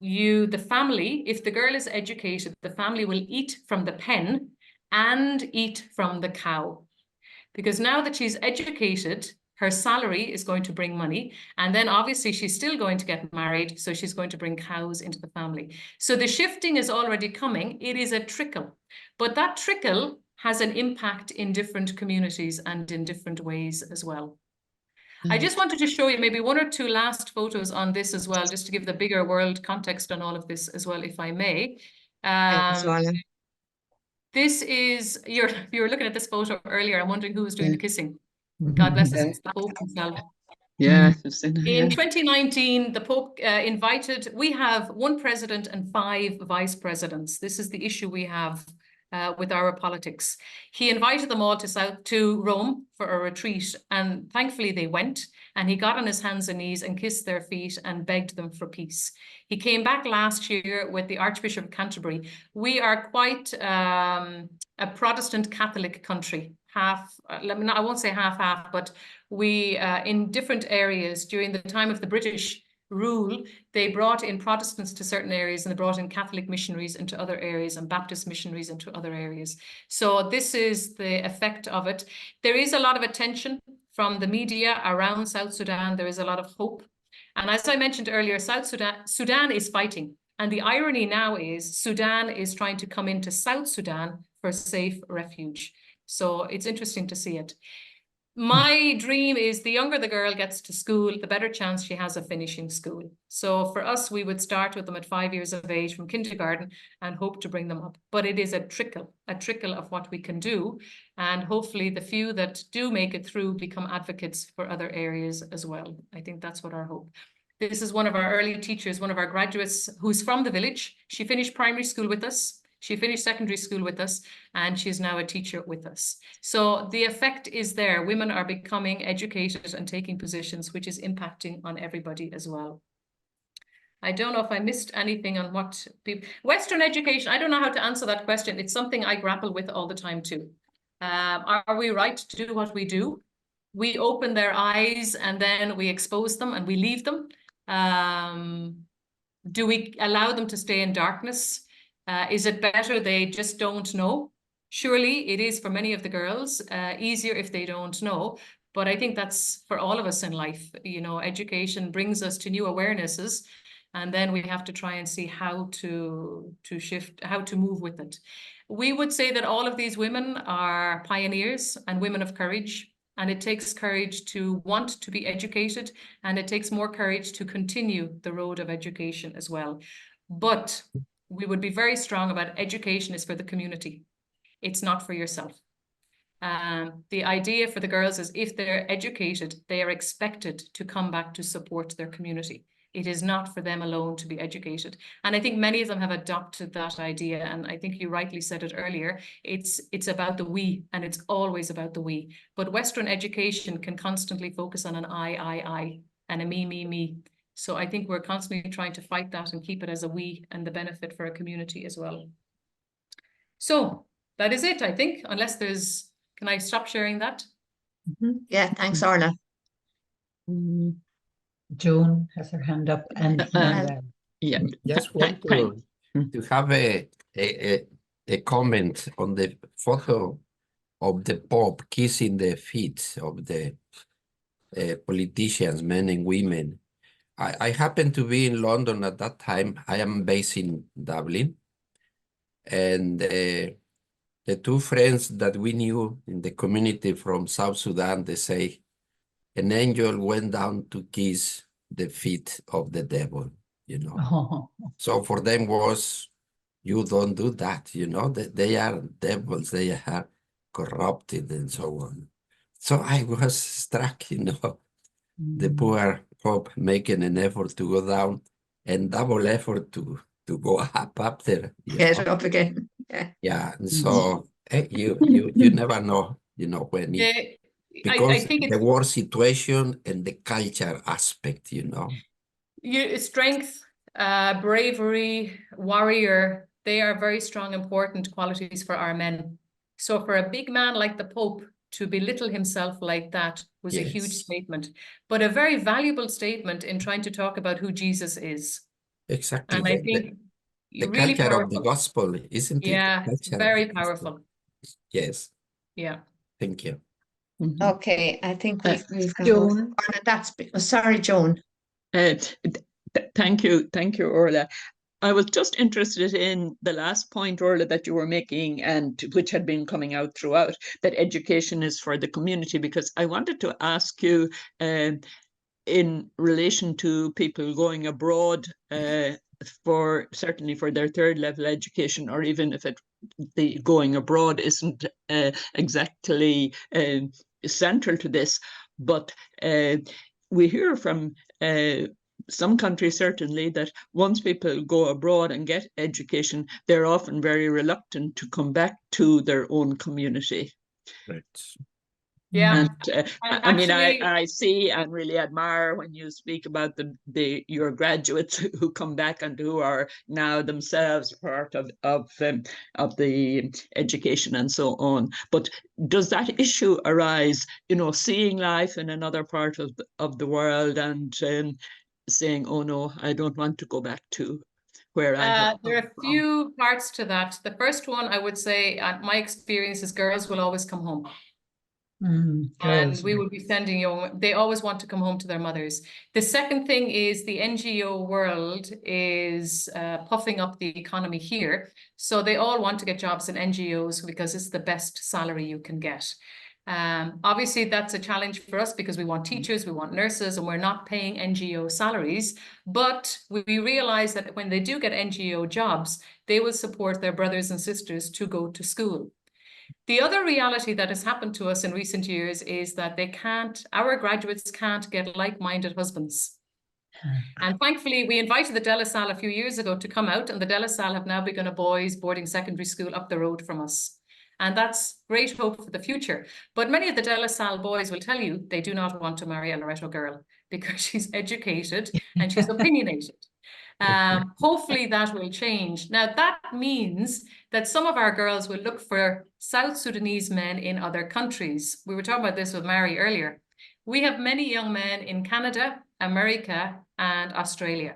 The family, if the girl is educated, the family will eat from the pen and eat from the cow. Because now that she's educated, her salary is going to bring money. And then obviously she's still going to get married. So she's going to bring cows into the family. So the shifting is already coming. It is a trickle. But that trickle has an impact in different communities and in different ways as well. I just wanted to show you maybe one or two last photos on this as well, just to give the bigger world context on all of this as well, if I may. This is, you were looking at this photo earlier. I'm wondering who was doing the kissing. God bless us, it's the Pope himself. Yeah, I've seen it. In 2019, the Pope we have 1 president and 5 vice presidents. This is the issue we have with our politics. He invited them all to Rome for a retreat, and thankfully they went, and he got on his hands and knees and kissed their feet and begged them for peace. He came back last year with the Archbishop of Canterbury. We are quite a Protestant Catholic country. I won't say half, but we, in different areas during the time of the British rule, they brought in Protestants to certain areas and they brought in Catholic missionaries into other areas and Baptist missionaries into other areas. So this is the effect of it. There is a lot of attention from the media around South Sudan. There is a lot of hope. And as I mentioned earlier, Sudan is fighting. And the irony now is Sudan is trying to come into South Sudan for safe refuge. So it's interesting to see it. My dream is the younger the girl gets to school, the better chance she has of finishing school. So for us, we would start with them at 5 years of age from kindergarten and hope to bring them up. But it is a trickle of what we can do. And hopefully the few that do make it through become advocates for other areas as well. I think that's what our hope. This is one of our early teachers, one of our graduates who's from the village. She finished primary school with us. She finished secondary school with us, and she's now a teacher with us. So the effect is there. Women are becoming educated and taking positions, which is impacting on everybody as well. I don't know if I missed anything on what people... Western education, I don't know how to answer that question. It's something I grapple with all the time too. Are we right to do what we do? We open their eyes and then we expose them and we leave them. Do we allow them to stay in darkness? Is it better they just don't know? Surely it is for many of the girls easier if they don't know. But I think that's for all of us in life. You know, education brings us to new awarenesses, and then we have to try and see how to shift, how to move with it. We would say that all of these women are pioneers and women of courage. And it takes courage to want to be educated, and it takes more courage to continue the road of education as well. But we would be very strong about education is for the community. It's not for yourself. The idea for the girls is if they're educated, they are expected to come back to support their community. It is not for them alone to be educated. And I think many of them have adopted that idea. And I think you rightly said it earlier. It's about the we, and it's always about the we. But Western education can constantly focus on an I, and a me. So I think we're constantly trying to fight that and keep it as a we and the benefit for a community as well. So that is it, I think, unless there's, can I stop sharing that? Yeah, thanks, Orla. Joan has her hand up, and Manuel. Yeah, just want to have a comment on the photo of the Pope kissing the feet of the politicians, men and women. I happened to be in London at that time. I am based in Dublin. And the two friends that we knew in the community from South Sudan, they say, an angel went down to kiss the feet of the devil, you know. Oh. So for them was, you don't do that, you know, that they are devils, they are corrupted and so on. So I was struck, you know, the poor Pope making an effort to go down and double effort to go up after. Get up again. Yeah. Yeah, and so you never know, you know, when it, because I think the war situation and the culture aspect, you know. Strength, bravery, warrior, they are very strong, important qualities for our men. So for a big man like the Pope to belittle himself like that was a huge statement, but a very valuable statement in trying to talk about who Jesus is. Exactly. And I think the really culture powerful. of the gospel, isn't it? Yeah, very powerful. Yes. Yeah. Thank you. Okay, I think we've got Joan. Orla, that's sorry, Joan. Thank you, Orla. I was just interested in the last point, Orla, that you were making, and which had been coming out throughout, that education is for the community, because I wanted to ask you in relation to people going abroad certainly for their third level education, or even if the going abroad isn't exactly central to this, but we hear from some countries certainly that once people go abroad and get education, they're often very reluctant to come back to their own community. Right. Yeah. And I mean, I see and really admire when you speak about your graduates who come back and who are now themselves part of the education and so on. But does that issue arise, you know, seeing life in another part of the world and saying, oh no, I don't want to go back to where I have there are a few parts to that. The first one, I would say, my experience is girls will always come home. And we will be sending they always want to come home to their mothers. The second thing is the NGO world is puffing up the economy here. So they all want to get jobs in NGOs because it's the best salary you can get. Obviously, that's a challenge for us because we want teachers, we want nurses, and we're not paying NGO salaries. But we realize that when they do get NGO jobs, they will support their brothers and sisters to go to school. The other reality that has happened to us in recent years is that our graduates can't get like-minded husbands. And thankfully, we invited the De La Salle a few years ago to come out, and the De La Salle have now begun a boys' boarding secondary school up the road from us. And that's great hope for the future. But many of the De La Salle boys will tell you they do not want to marry a Loreto girl because she's educated and she's opinionated. Hopefully that will change. Now, that means that some of our girls will look for South Sudanese men in other countries. We were talking about this with Mary earlier. We have many young men in Canada, America, and Australia.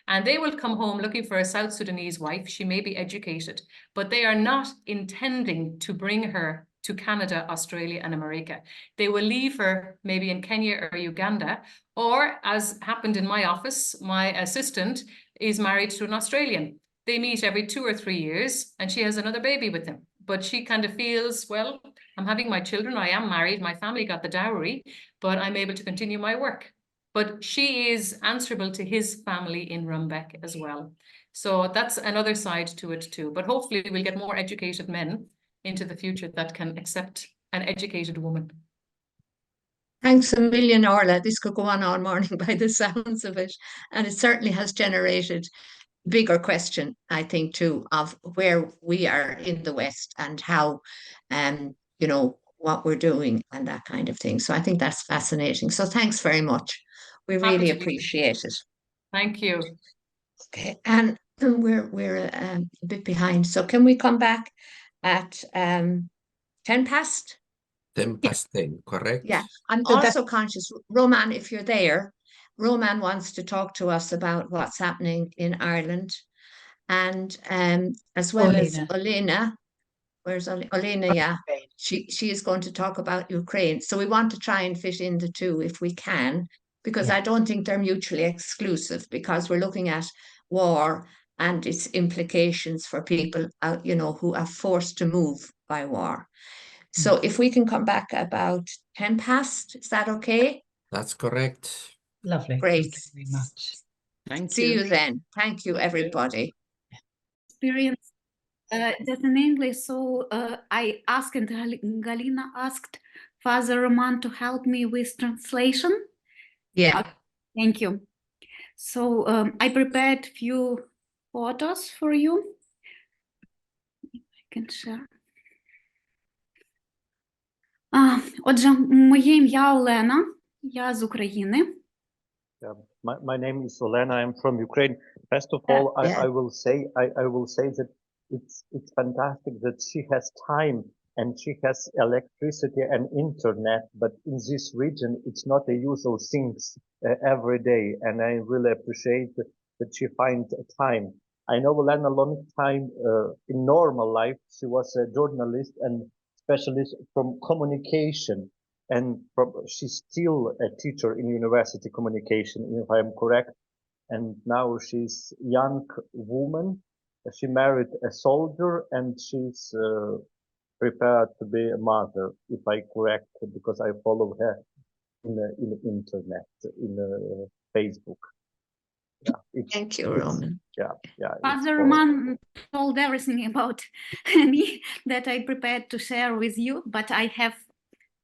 And they will come home looking for a South Sudanese wife. She may be educated, but they are not intending to bring her to Canada, Australia, and America. They will leave her maybe in Kenya or Uganda, or as happened in my office, my assistant is married to an Australian. They meet every 2 or 3 years and she has another baby with him. But she kind of feels, well, I'm having my children, I am married, my family got the dowry, but I'm able to continue my work. But she is answerable to his family in Rumbek as well. So that's another side to it too. But hopefully we'll get more educated men into the future that can accept an educated woman. Thanks a million, Orla. This could go on all morning by the sounds of it. And it certainly has generated a bigger question, I think, too, of where we are in the West and how, you know, what we're doing and that kind of thing. So I think that's fascinating. So thanks very much. We really appreciate it. Thank you. Okay. And we're a bit behind. So can we come back at 10 past? 10 past 10, correct? Yeah, I'm So also conscious, Roman, if you're there, Roman wants to talk to us about what's happening in Ireland, and as well as Halyna. Halyna. Where's Halyna? Yeah, she is going to talk about Ukraine. So we want to try and fit in the two if we can, because Yeah. I don't think they're mutually exclusive, because we're looking at war and its implications for people out, you know, who are forced to move by war. So if we can come back about 10 past, is that okay? That's correct. Lovely. Great. Thank you very much. Thank See you. you then. Thank you, everybody. Experience just in English. So I asked, and Galina asked Father Roman to help me with translation. Yeah. Thank you. So I prepared few photos for you. I can share. Отже, моє ім'я Олена, я з України. My name is Orla. I'm from Ukraine. First of all, I will say that it's fantastic that she has time and she has electricity and internet, but in this region it's not the usual things every day, and I really appreciate that she finds time. I know Orla a long time in normal life. She was a journalist and specialist from communication. And she's still a teacher in university communication, if I'm correct. And now she's a young woman. She married a soldier and she's prepared to be a mother, if I correct, because I follow her in the internet, in Facebook. Yeah, Thank you, Roman. Yeah. Father Roman told everything about me that I prepared to share with you, but I have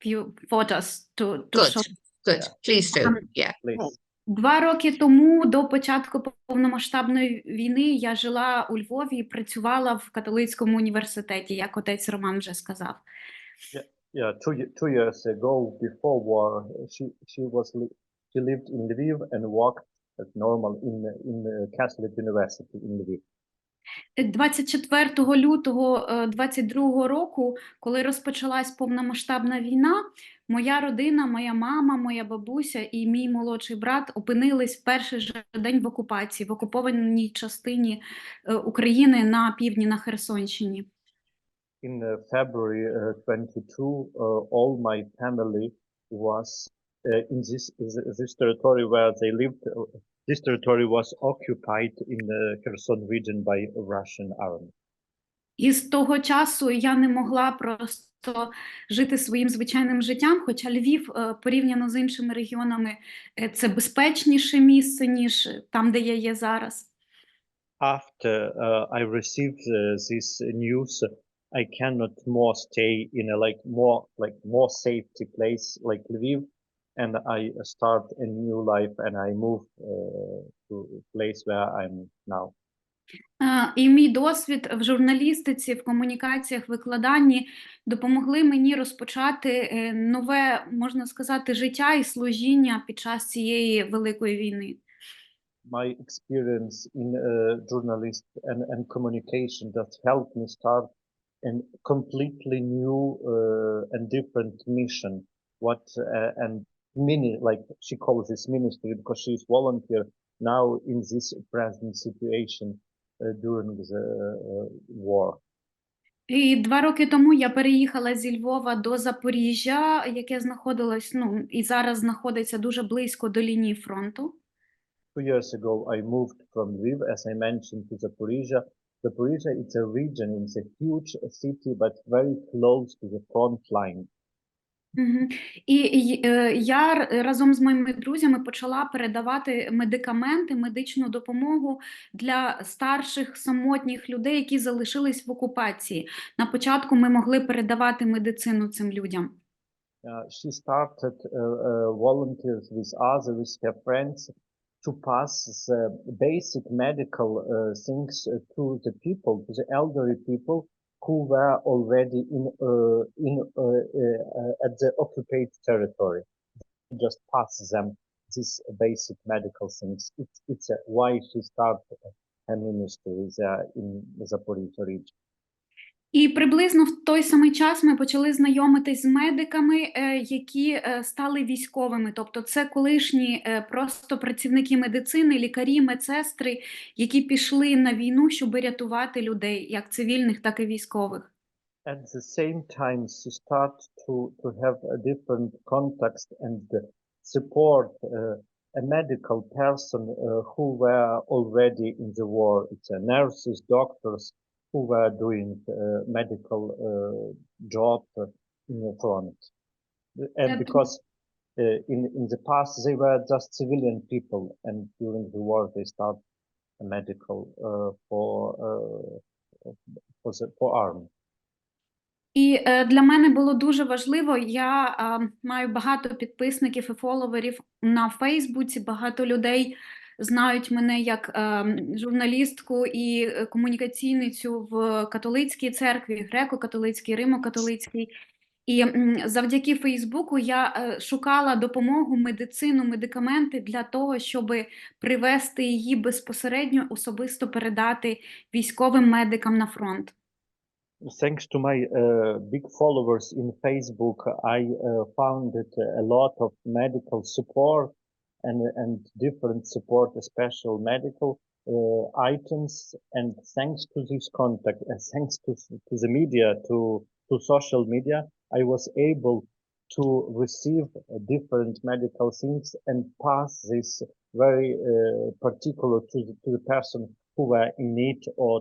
few photos to show. Good. Please do. Yeah. Please. 2 роки тому, до початку повномасштабної війни, я жила у Львові і працювала в католицькому університеті, як отець Роман вже сказав. Yeah, two years ago, before war, she lived in Lviv and worked as normal in the Catholic University in Lviv. 24 лютого 22 року, коли розпочалась повномасштабна війна, моя родина, моя мама, моя бабуся і мій молодший брат опинились в перший же день в окупації, в окупованій частині України на півдні, на Херсонщині. In February 22, all my family was in this territory where they lived. This territory was occupied in the Kherson region by a Russian army. І з того часу я не могла просто жити своїм звичайним життям, хоча Львів порівняно з іншими регіонами це безпечніше місце, ніж там, де я є зараз. After I received this news, I cannot more stay in a more safety place like Lviv, and I start a new life and I move to a place where I'm now. І мій досвід в журналістиці, в комунікаціях, викладанні допомогли мені розпочати нове, можна сказати, життя і служіння під час цієї великої війни. My experience in journalism and communication that helped me start a completely new and different mission. Like she calls this ministry because she's volunteer now in this present situation during the war. І 2 роки тому я переїхала зі Львова до Запоріжжя, яке знаходилось, і зараз знаходиться дуже близько до лінії фронту. 2 years ago, I moved from Lviv, as I mentioned, to Zaporizhia. Zaporizhia is a region, it's a huge city, but very close to the front line. І я разом з моїми друзями почала передавати медикаменти, медичну допомогу для старших самотніх людей, які залишились в окупації. На початку ми могли передавати медицину цим людям. She started volunteers with her friends to pass the basic medical things to the people, to the elderly people who were already at the occupied territory. Just pass them these basic medical things. It's why she started ministries in the Zaporizhzhia region. І приблизно в той самий час ми почали знайомитись з медиками, які стали військовими. Тобто це колишні просто працівники медицини, лікарі, медсестри, які пішли на війну, щоб рятувати людей, як цивільних, так і військових. At the same time, you start to have a different context and support a medical person who were already in the war. It's nurses, doctors who were doing medical job in the front. And because in the past they were just civilian people, and during the war they start a medical for army. І для мене було дуже важливо, я маю багато підписників і фоловерів на Фейсбуці, багато людей знають мене як журналістку і комунікаційницю в католицькій церкві, греко-католицькій, римо-католицькій. І завдяки Фейсбуку я шукала допомогу, медицину, медикаменти для того, щоб привести її безпосередньо, особисто передати військовим медикам на фронт. Thanks to my big followers in Facebook, I found a lot of medical support and different support, special medical items. And thanks to this contact, thanks to the media, to social media, I was able to receive different medical things and pass this very particular to the person who were in need, or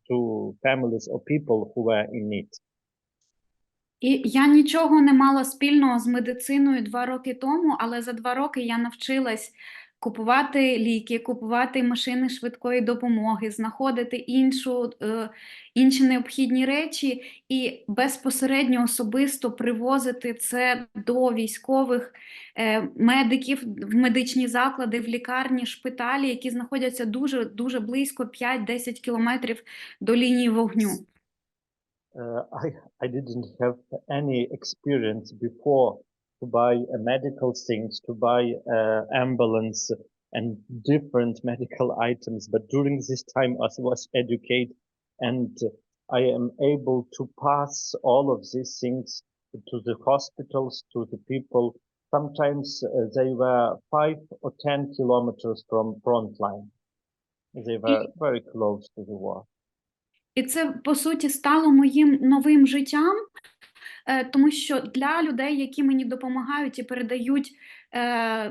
to families or people who were in need. І я нічого не мала спільного з медициною 2 роки тому, але за 2 роки я навчилась купувати ліки, купувати машини швидкої допомоги, знаходити інші необхідні речі і безпосередньо особисто привозити це до військових медиків в медичні заклади, в лікарні, шпиталі, які знаходяться дуже близько, 5-10 кілометрів до лінії вогню. I didn't have any experience before to buy medical things, to buy ambulance and different medical items. But during this time, I was educated, and I am able to pass all of these things to the hospitals, to the people. Sometimes they were 5 or 10 kilometers from front line. They were very close to the war. І це, по суті, стало моїм новим життям, тому що для людей, які мені допомагають і передають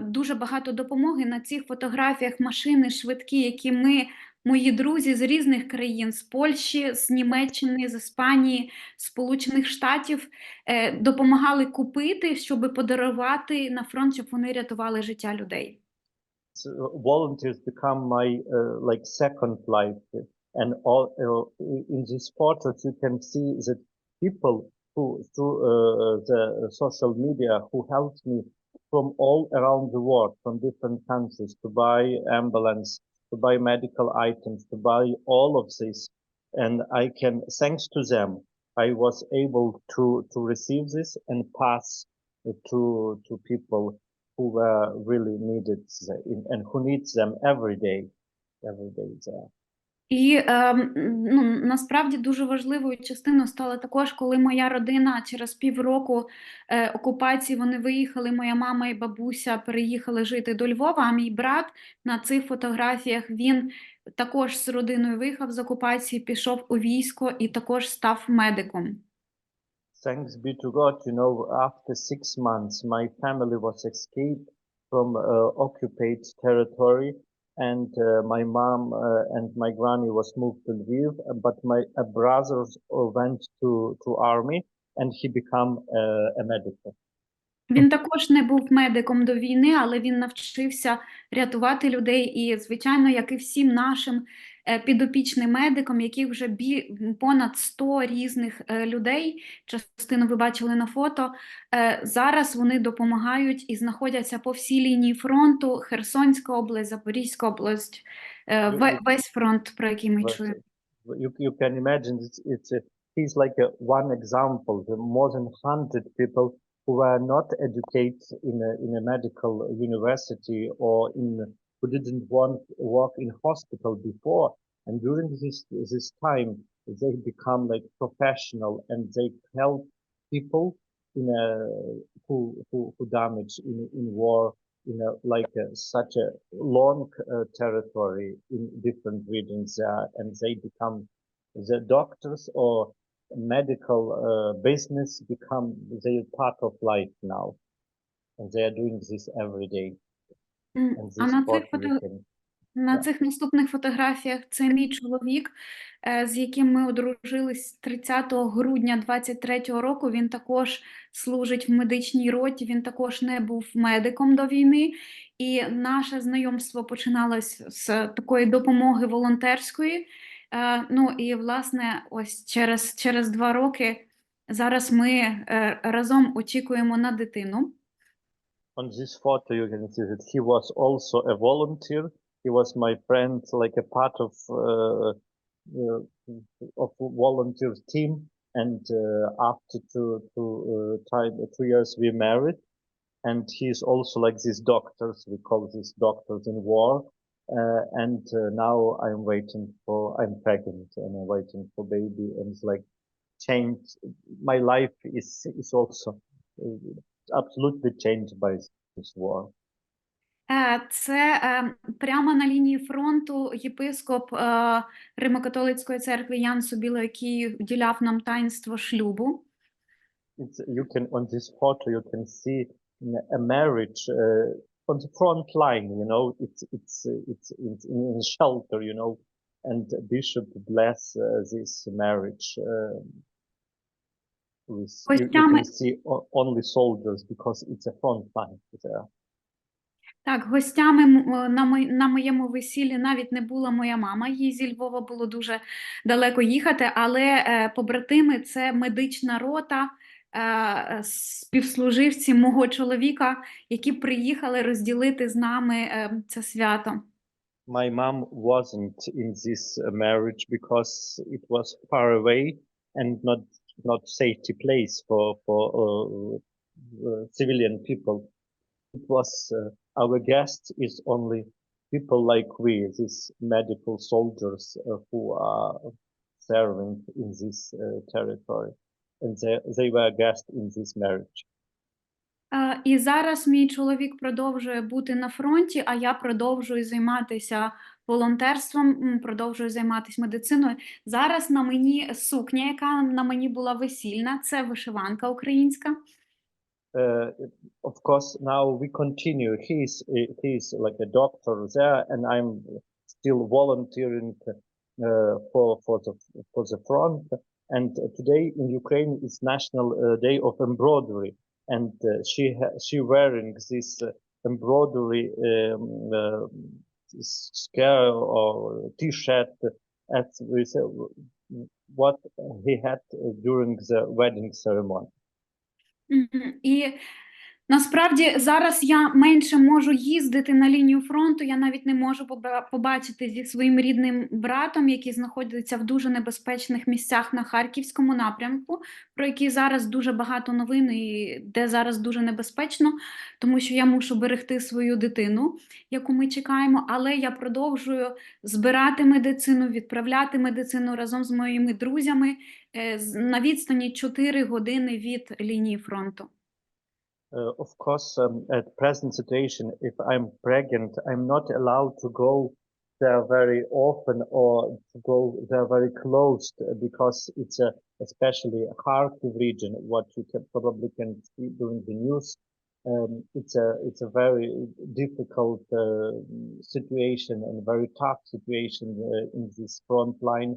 дуже багато допомоги, на цих фотографіях машини швидкі, які мої друзі з різних країн, з Польщі, з Німеччини, з Іспанії, з Сполучених Штатів, допомагали купити, щоб подарувати на фронт, щоб вони рятували життя людей. Volunteers become my like second life. And all in these photos, you can see that people who through the social media who helped me from all around the world, from different countries, to buy ambulance, to buy medical items, to buy all of this. And I can, thanks to them, I was able to receive this and pass to people who were really needed and who needs them every day there. І насправді дуже важливою частиною стало також, коли моя родина через півроку окупації, вони виїхали, моя мама і бабуся переїхали жити до Львова, а мій брат на цих фотографіях, він також з родиною виїхав з окупації, пішов у військо і також став медиком. Thanks be to God, you know, after 6 months, my family was escaped from occupied territory. And my mom and my granny was moved to Lviv, but my brother went to army, and he became a medic. Він також не був медиком до війни, але він навчився рятувати людей і, звичайно, як і всім нашим підопічним медикам, яких вже понад 100 різних людей, частину ви бачили на фото, зараз вони допомагають і знаходяться по всій лінії фронту, Херсонська область, Запорізька область, весь фронт, про який ми чуємо. You can imagine, he's like one example, the more than 100 people who were not educated in a medical university or who didn't want to work in hospital before, And during this time, they become like professional and they help people in who damage in war in such a long territory in different regions, and they become the doctors or medical business become they part of life now, and they are doing this every day. And А this на цих photo you can на цих наступних фотографіях це мій чоловік, з яким ми одружились 30 грудня 23-го року. Він також служить в медичній роті, він також не був медиком до війни. І наше знайомство починалось з такої допомоги волонтерської. Ну і, власне, ось через 2 роки зараз ми разом очікуємо на дитину. On this photo, you can see that he was also a volunteer. He was my friend, like a part of volunteer team. And after 2 years, we married. And he's also like these doctors. We call these doctors in war. Now I'm pregnant and I'm waiting for baby. And it's like changed. My life is also absolutely changed by this war. Це прямо на лінії фронту єпископ Римо-католицької церкви Ян Собіло, який вділяв нам таїнство шлюбу. On this photo you can see a marriage on the front line, you know, it's in a shelter, you know, and the bishop bless this marriage. You can see only soldiers because it's a front line there. Так, гостями на моєму весіллі навіть не була моя мама, їй зі Львова було дуже далеко їхати, але побратими – це медична рота, співслуживці мого чоловіка, які приїхали розділити з нами це свято. My mom wasn't in this marriage because it was far away and not safety place for civilian people. It was our guest is only people like we, these medical soldiers who are serving in this territory, and they were guests in this marriage. І зараз мій чоловік продовжує бути на фронті, а я продовжую займатися волонтерством, продовжую займатися медициною. Зараз на мені сукня, яка на мені була весільна, це вишиванка українська. Of course, now we continue. He's like a doctor there, and I'm still volunteering for the front. And today in Ukraine is National Day of Embroidery, and she wearing this embroidery skirt or T-shirt with what he had during the wedding ceremony. І насправді зараз я менше можу їздити на лінію фронту, я навіть не можу побачити зі своїм рідним братом, який знаходиться в дуже небезпечних місцях на Харківському напрямку, про які зараз дуже багато новин і де зараз дуже небезпечно, тому що я мушу берегти свою дитину, яку ми чекаємо, але я продовжую збирати медицину, відправляти медицину разом з моїми друзями на відстані 4 години від лінії фронту. Of course, at present situation, if I'm pregnant, I'm not allowed to go there very often or to go there very close because it's especially a Kharkiv region, what you probably can see during the news. It's a very difficult situation and very tough situation in this front line.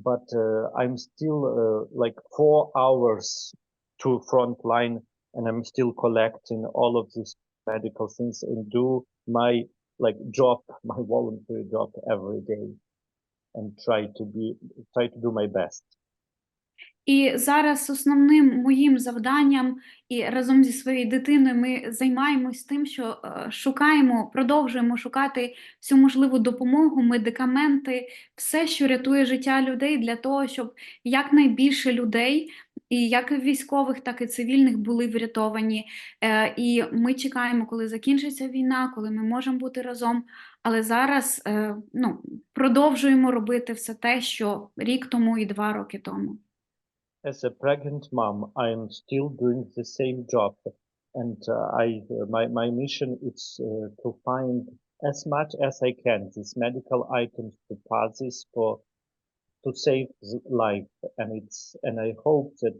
But I'm still like 4 hours to front line, and I'm still collecting all of these medical things and do my job, my voluntary job every day, and try to do my best. І зараз основним моїм завданням і разом зі своєю дитиною ми займаємось тим, що продовжуємо шукати всю можливу допомогу, медикаменти, все, що рятує життя людей для того, щоб якнайбільше людей і як військових, так і цивільних були врятовані. І ми чекаємо, коли закінчиться війна, коли ми можемо бути разом. Але зараз продовжуємо робити все те, що рік тому і 2 роки тому. As a pregnant mom, I am still doing the same job, and my mission is to find as much as I can these medical items to pass this to save life, and I hope that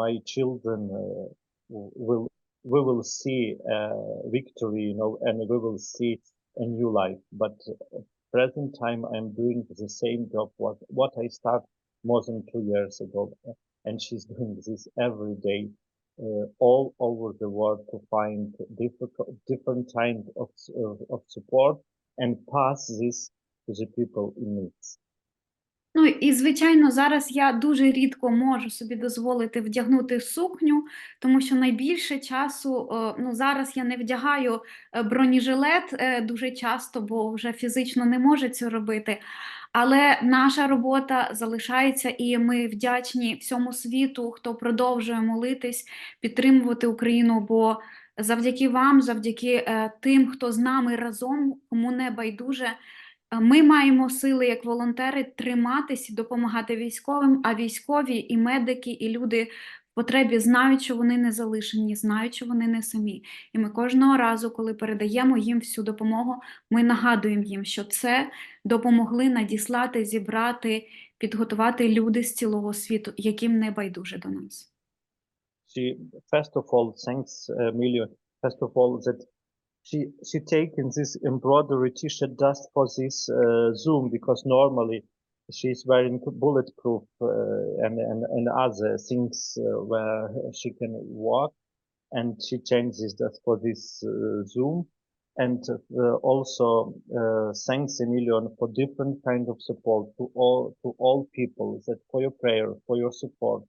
my children we will see victory, and we will see a new life. But at present time, I'm doing the same job what I started more than 2 years ago, and she's doing this every day, all over the world, to find different kinds of support and pass this to the people in need. Ну і, звичайно, зараз я дуже рідко можу собі дозволити вдягнути сукню, тому що найбільше часу, зараз я не вдягаю бронежилет дуже часто, бо вже фізично не можу це робити. Але наша робота залишається, і ми вдячні всьому світу, хто продовжує молитись, підтримувати Україну, бо завдяки вам, завдяки тим, хто з нами разом, кому не байдуже, ми маємо сили, як волонтери, триматись і допомагати військовим, а військові і медики, і люди в потребі знають, що вони не залишені, знають, що вони не самі. І ми кожного разу, коли передаємо їм всю допомогу, ми нагадуємо їм, що це допомогли надіслати, зібрати, підготувати люди з цілого світу, яким не байдуже до нас. First of all, thanks, Emilio. First of all, that she taken this embroidery t-shirt just for this Zoom, because normally she's wearing bulletproof and other things where she can walk, and she changes that for this Zoom. And also thanks, Emilio, for different kind of support to all people, that for your prayer, for your support,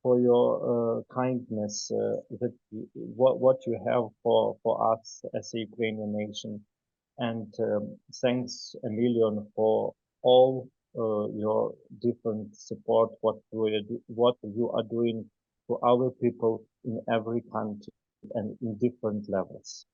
for your kindness, that what you have for us as a Ukrainian nation. And thanks a million for all your different support, what you are doing to our people in every country and in different levels.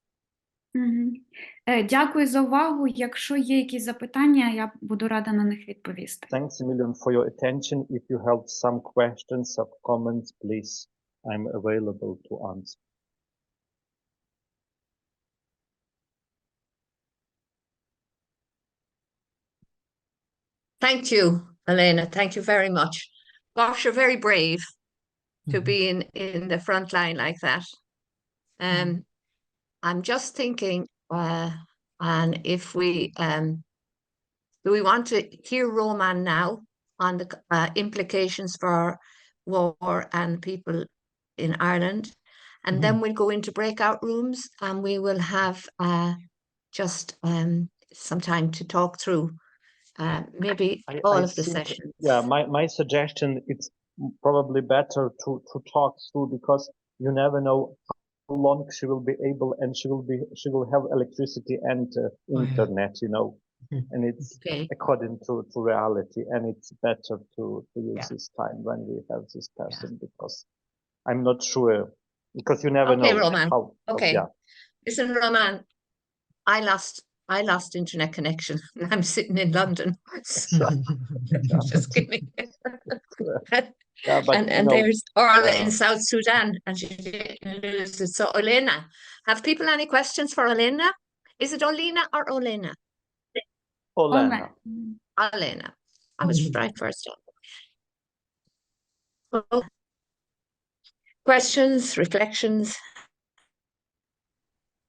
Дякую за увагу. Якщо є якісь запитання, я буду рада на них відповісти. Thanks a million for your attention. If you have some questions, some comments, please, I'm available to answer. Thank you, Halyna. Thank you very much. Gosh, you're very brave to be in the front line like that. I'm just thinking, and if we do we want to hear Roman now on the implications for war and people in Ireland, and then we'll go into breakout rooms, and we will have just some time to talk through maybe all of the sessions. Yeah, my suggestion, it's probably better to talk through, because you never know how long she will be able, and she will have electricity and internet, and it's according to reality, and it's better to use this time when we have this person, because I'm not sure, because you never know. Roman. How, yeah. Listen, Roman, I lost internet connection. I'm sitting in London, so just kidding. And there's Orla in South Sudan, and she didn't lose it. So, Halyna, have people any questions for Halyna? Is it Halyna or Halyna? Halyna. I was right first time. Questions, reflections?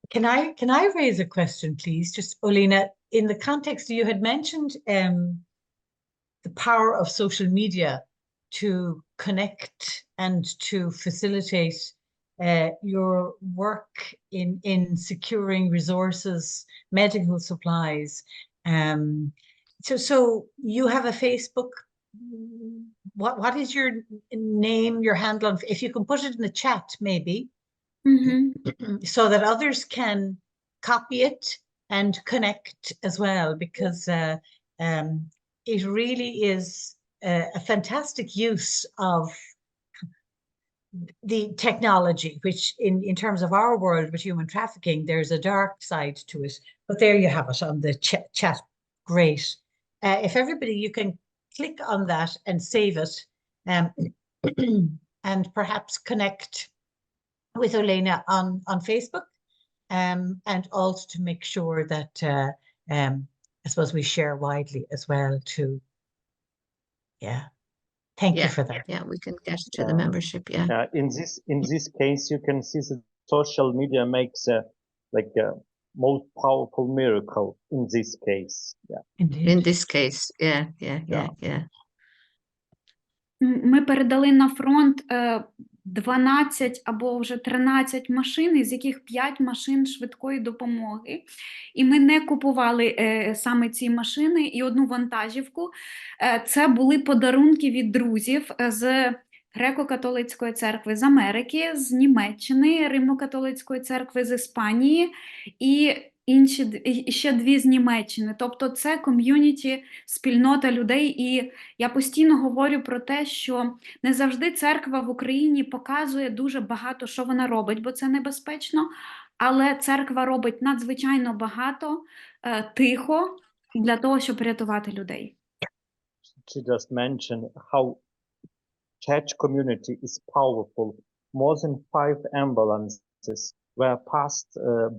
Can I raise a question, please? Just, Halyna, in the context, you had mentioned the power of social media to connect and to facilitate your work in securing resources, medical supplies. So you have a Facebook. What is your name, your handle? If you can put it in the chat, maybe. So that others can copy it and connect as well, because it really is a fantastic use of the technology, which in terms of our world with human trafficking, there's a dark side to it. But there you have it on the chat. Great. If everybody, you can click on that and save it, and perhaps connect with Halyna on Facebook, and also to make sure that I suppose we share widely as well too. Yeah. Thank you for that. Yeah, we can get it to the membership. Yeah. In this case, you can see that social media makes a most powerful miracle in this case. Yeah. Indeed. In this case, yeah. Ми передали на фронт 12 або вже 13 машин, із яких 5 машин швидкої допомоги. І ми не купували саме ці машини і одну вантажівку. Це були подарунки від друзів з Греко-католицької церкви з Америки, з Німеччини, Римо-католицької церкви з Іспанії і ще 2 з Німеччини. Тобто це ком'юніті, спільнота людей. І я постійно говорю про те, що не завжди церква в Україні показує дуже багато, що вона робить, бо це небезпечно, але церква робить надзвичайно багато, тихо, для того, щоб рятувати людей. She just mentioned how church community is powerful. More than 5 ambulances were passed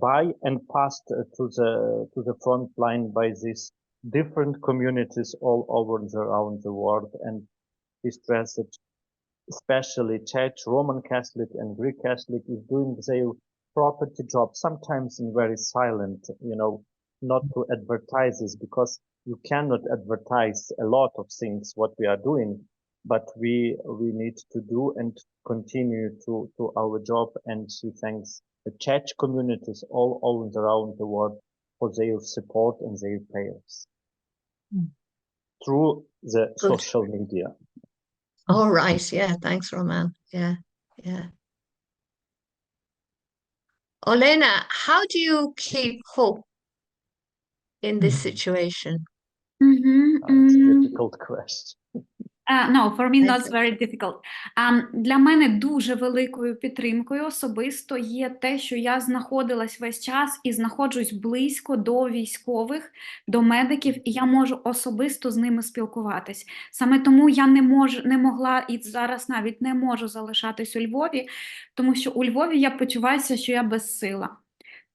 by and passed to the front line by these different communities all over around the world. And we stress that especially Church, Roman Catholic and Greek Catholic is doing their property job, sometimes in very silent, not to advertise this, because you cannot advertise a lot of things what we are doing, but we need to do and continue to our job. And she thanks the church communities all around the world for their support and their prayers through the social media. All right. Yeah. Thanks, Roman. Yeah. Halyna, how do you keep hope in this situation? It's a difficult question. No, for me that's very difficult. Для мене дуже великою підтримкою особисто є те, що я знаходилась весь час і знаходжусь близько до військових, до медиків, і я можу особисто з ними спілкуватись. Саме тому я не могла і зараз навіть не можу залишатись у Львові, тому що у Львові я почуваюся, що я безсила.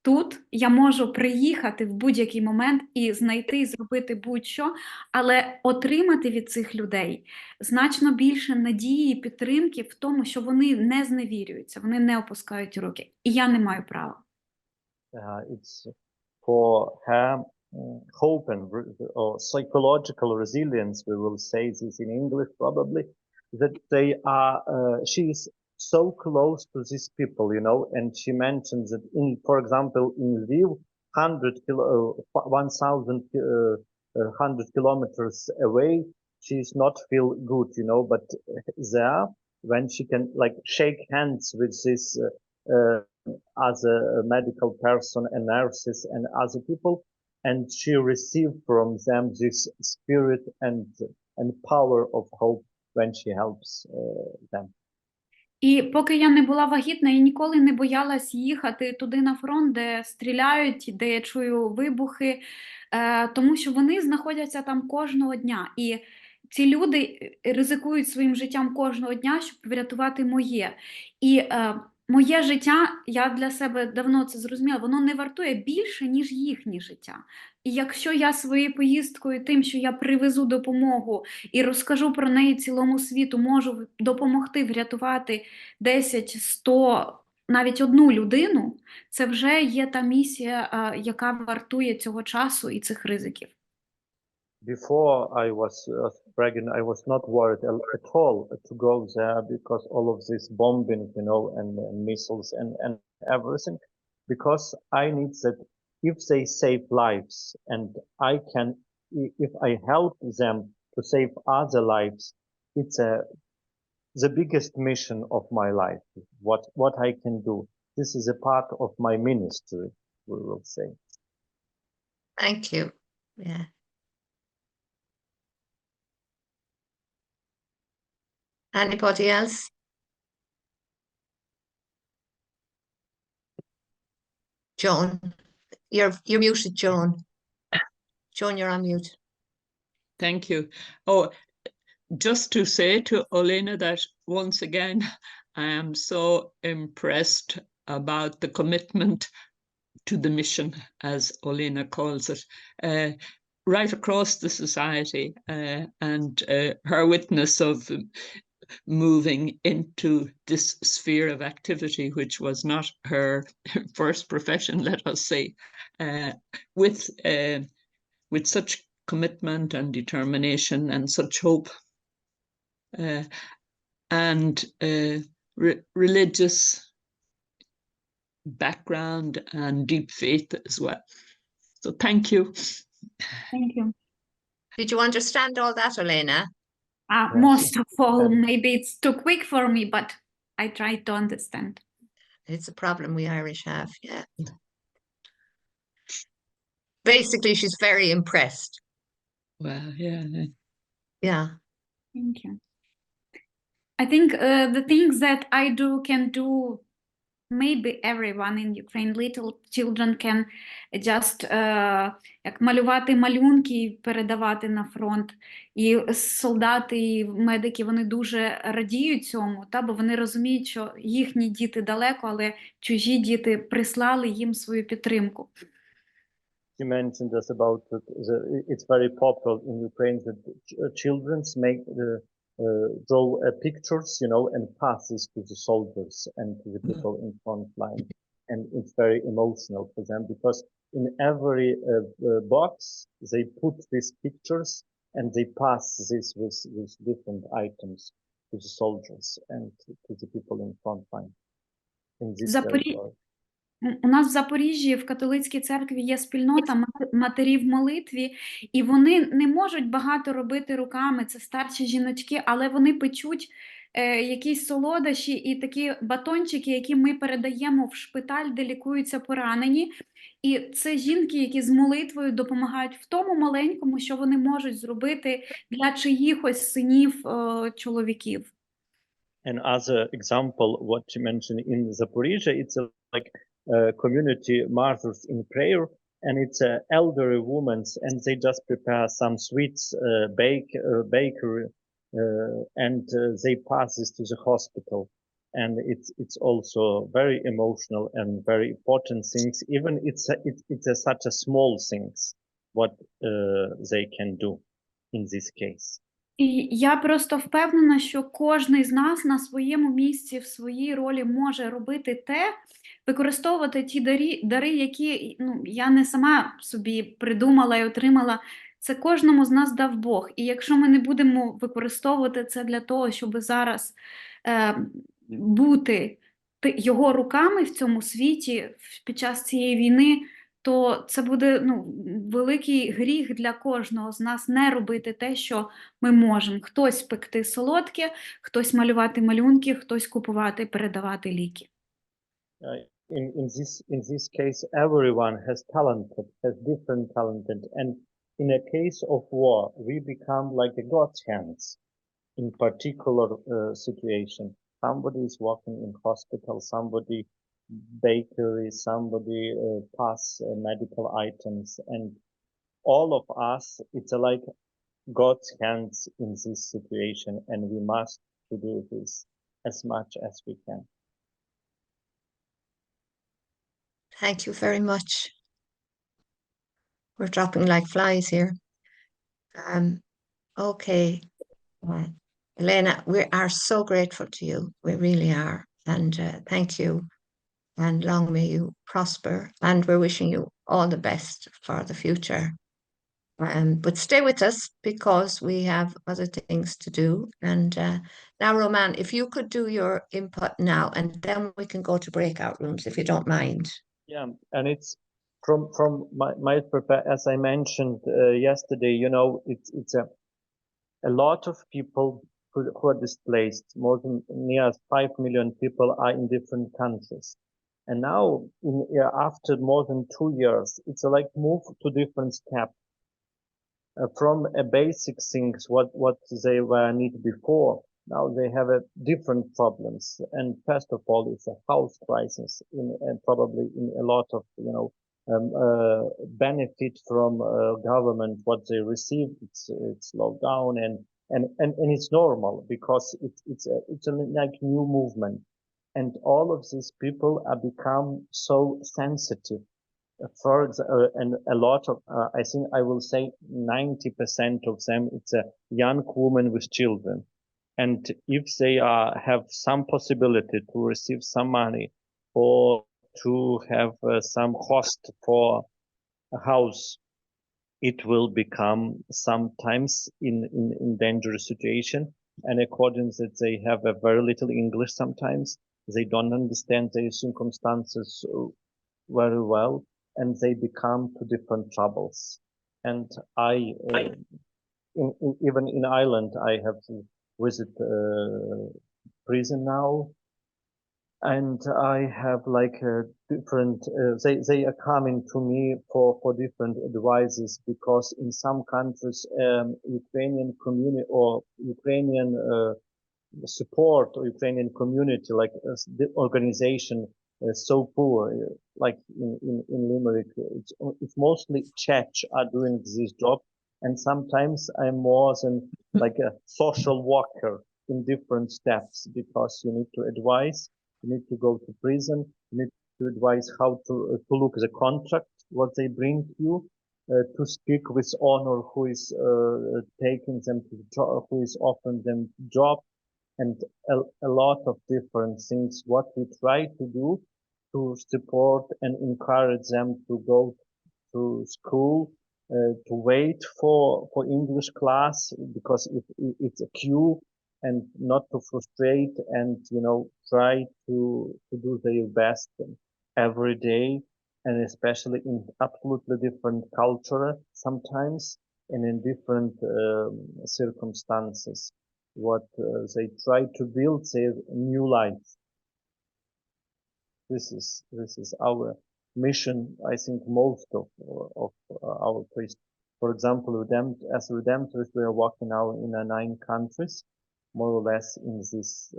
Тут я можу приїхати в будь-який момент і знайти, і зробити будь-що, але отримати від цих людей значно більше надії і підтримки в тому, що вони не зневірюються, вони не опускають руки. І я не маю права. It's for her hope and or psychological resilience, we will say this in English probably, that they are, she is so close to these people, and she mentions that for example, in Lviv, 1,100 kilometers away, she's not feel good, but there, when she can shake hands with this other medical person and nurses and other people, and she received from them this spirit and power of hope when she helps them. І поки я не була вагітна, я ніколи не боялась їхати туди на фронт, де стріляють, де я чую вибухи, тому що вони знаходяться там кожного дня. І ці люди ризикують своїм життям кожного дня, щоб врятувати моє. І моє життя, я для себе давно це зрозуміла, воно не вартує більше, ніж їхнє життя. І якщо я своєю поїздкою, тим, що я привезу допомогу і розкажу про неї цілому світу, можу допомогти врятувати 10, 100, навіть одну людину, це вже є та місія, яка вартує цього часу і цих ризиків. Before I was pregnant, I was not worried at all to go there because all of this bombing, and missiles and everything, because I need that if they save lives and if I help them to save other lives, it's the biggest mission of my life. What I can do. This is a part of my ministry, we will say. Thank you. Yeah. Anybody else? Joan, you're muted, Joan. Joan, you're on mute. Thank you. Oh, just to say to Halyna that once again, I am so impressed about the commitment to the mission, as Halyna calls it, right across the society, and her witness of moving into this sphere of activity, which was not her first profession, let us say, with such commitment and determination and such hope, and religious background and deep faith as well. So thank you. Thank you. Did you understand all that, Halyna? Most of all, maybe it's too quick for me, but I try to understand. It's a problem we Irish have, yeah. Basically, she's very impressed. Well, yeah. Yeah. Thank you. I think the things that I do can do maybe everyone in Ukraine, little children can just як малювати малюнки і передавати на фронт. І солдати, і медики, вони дуже радіють цьому, бо вони розуміють, що їхні діти далеко, але чужі діти прислали їм свою підтримку. You mentioned us about it's very popular in Ukraine that children draw pictures, you know, and passes to the soldiers and to the people in front line. And it's very emotional for them because in every box they put these pictures and they pass this with different items to the soldiers and to the people in front line. In this У нас в Запоріжжі в католицькій церкві є спільнота матерів в молитві, і вони не можуть багато робити руками, це старші жіночки, але вони печуть якісь солодощі і такі батончики, які ми передаємо в шпиталь, де лікуються поранені. І це жінки, які з молитвою допомагають в тому маленькому, що вони можуть зробити для чиїхось синів, чоловіків. Another example, what you mentioned in Zaporizhia, it's like community martyrs in prayer, and it's elderly women, and they just prepare some sweets, bakery, and they pass this to the hospital. And it's also very emotional and very important things. Even it's such a small things what they can do in this case. І я просто впевнена, що кожен з нас на своєму місці, в своїй ролі може робити те, використовувати ті дари, які я не сама собі придумала і отримала. Це кожному з нас дав Бог. І якщо ми не будемо використовувати це для того, щоб зараз бути його руками в цьому світі під час цієї війни, то це буде великий гріх для кожного з нас не робити те, що ми можемо. Хтось пекти солодке, хтось малювати малюнки, хтось купувати і передавати ліки. In this case, everyone has different talented, and in a case of war, we become like a God's hands in particular situation. Somebody is working in hospital, somebody bakery, somebody pass medical items, and all of us, it's like God's hands in this situation, and we must do this as much as we can. Thank you very much. We're dropping like flies here. Okay. Halyna, we are so grateful to you. We really are. And thank you. And long may you prosper. And we're wishing you all the best for the future. But stay with us because we have other things to do. And now, Roman, if you could do your input now, and then we can go to breakout rooms, if you don't mind. Yeah, and it's from my as I mentioned yesterday, you know, it's a lot of people who are displaced. More than near 5 million people are in different countries. And now, after more than 2 years, it's like move to different steps. From basic things, what they were need before, Now they have different problems, and first of all, it's a house crisis, and probably in a lot of benefit from government what they receive. It's slowed down, and it's normal because it's a like new movement, and all of these people are become so sensitive. And a lot of, I think I will say 90% of them, it's a young woman with children. And if they have some possibility to receive some money or to have some cost for a house, it will become sometimes in dangerous situation. And according that they have a very little English sometimes, they don't understand their circumstances very well, and they become to different troubles. And even in Ireland, I have to visit prison now, and I have like different. They are coming to me for different advices, because in some countries, Ukrainian community or Ukrainian support or Ukrainian community, like the organization, so poor. Like in Limerick, it's mostly church are doing this job, and sometimes I'm more than like a social worker in different steps, because you need to advise, you need to go to prison, you need to advise how to look at the contract, what they bring to you, to speak with owner who is taking them to the job, who is offering them job, and a lot of different things. What we try to do to support and encourage them to go to school, to wait for English class, because it's a queue, and not to frustrate, and try to do their best every day, and especially in absolutely different culture sometimes, and in different circumstances, what they try to build their new life. This is our mission. I think most of our priests, for example, as Redemptorists, we are working now in 9 countries, more or less in this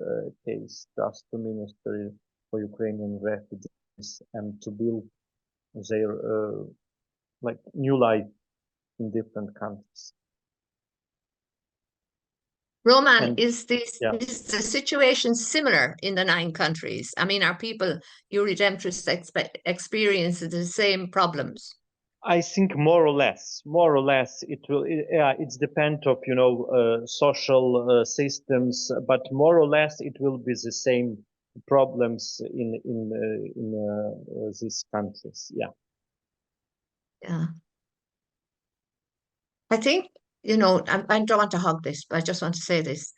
case, just to minister for Ukrainian refugees and to build their like new life in different countries. Roman, And is the situation similar in the 9 countries? I mean, are people, your Redemptorists, experiencing the same problems? I think more or less it will. It's depend of social systems, but more or less it will be the same problems in these countries. Yeah. Yeah. I think, I don't want to hog this, but I just want to say this.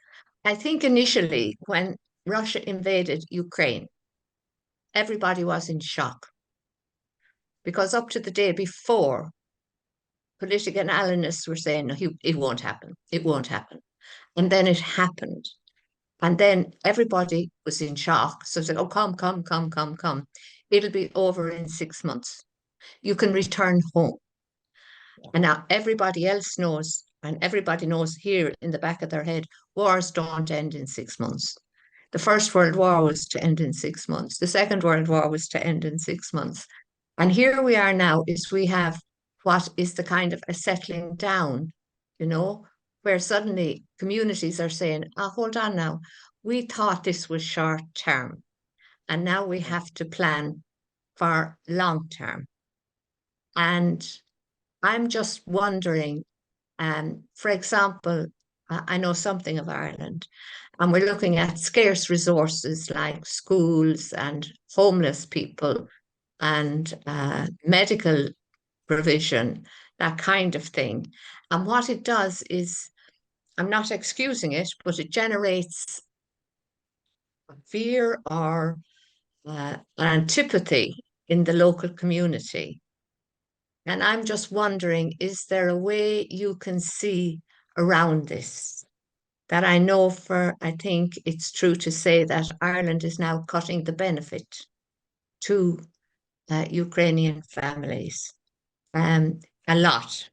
I think initially when Russia invaded Ukraine, everybody was in shock, because up to the day before, political analysts were saying, no, it won't happen. It won't happen. And then it happened. And then everybody was in shock. So said, oh, come. It'll be over in 6 months. You can return home. And now everybody else knows, and everybody knows here in the back of their head, wars don't end in 6 months. The First World War was to end in 6 months. The Second World War was to end in 6 months. And here we are now, is we have what is the kind of a settling down, where suddenly communities are saying, hold on now, we thought this was short term, and now we have to plan for long term. And I'm just wondering, for example, I know something of Ireland, and we're looking at scarce resources like schools and homeless people and medical provision, that kind of thing. And what it does is, I'm not excusing it, but it generates fear or an antipathy in the local community. And I'm just wondering, is there a way you can see around this? That I know I think it's true to say that Ireland is now cutting the benefit to Ukrainian families a lot.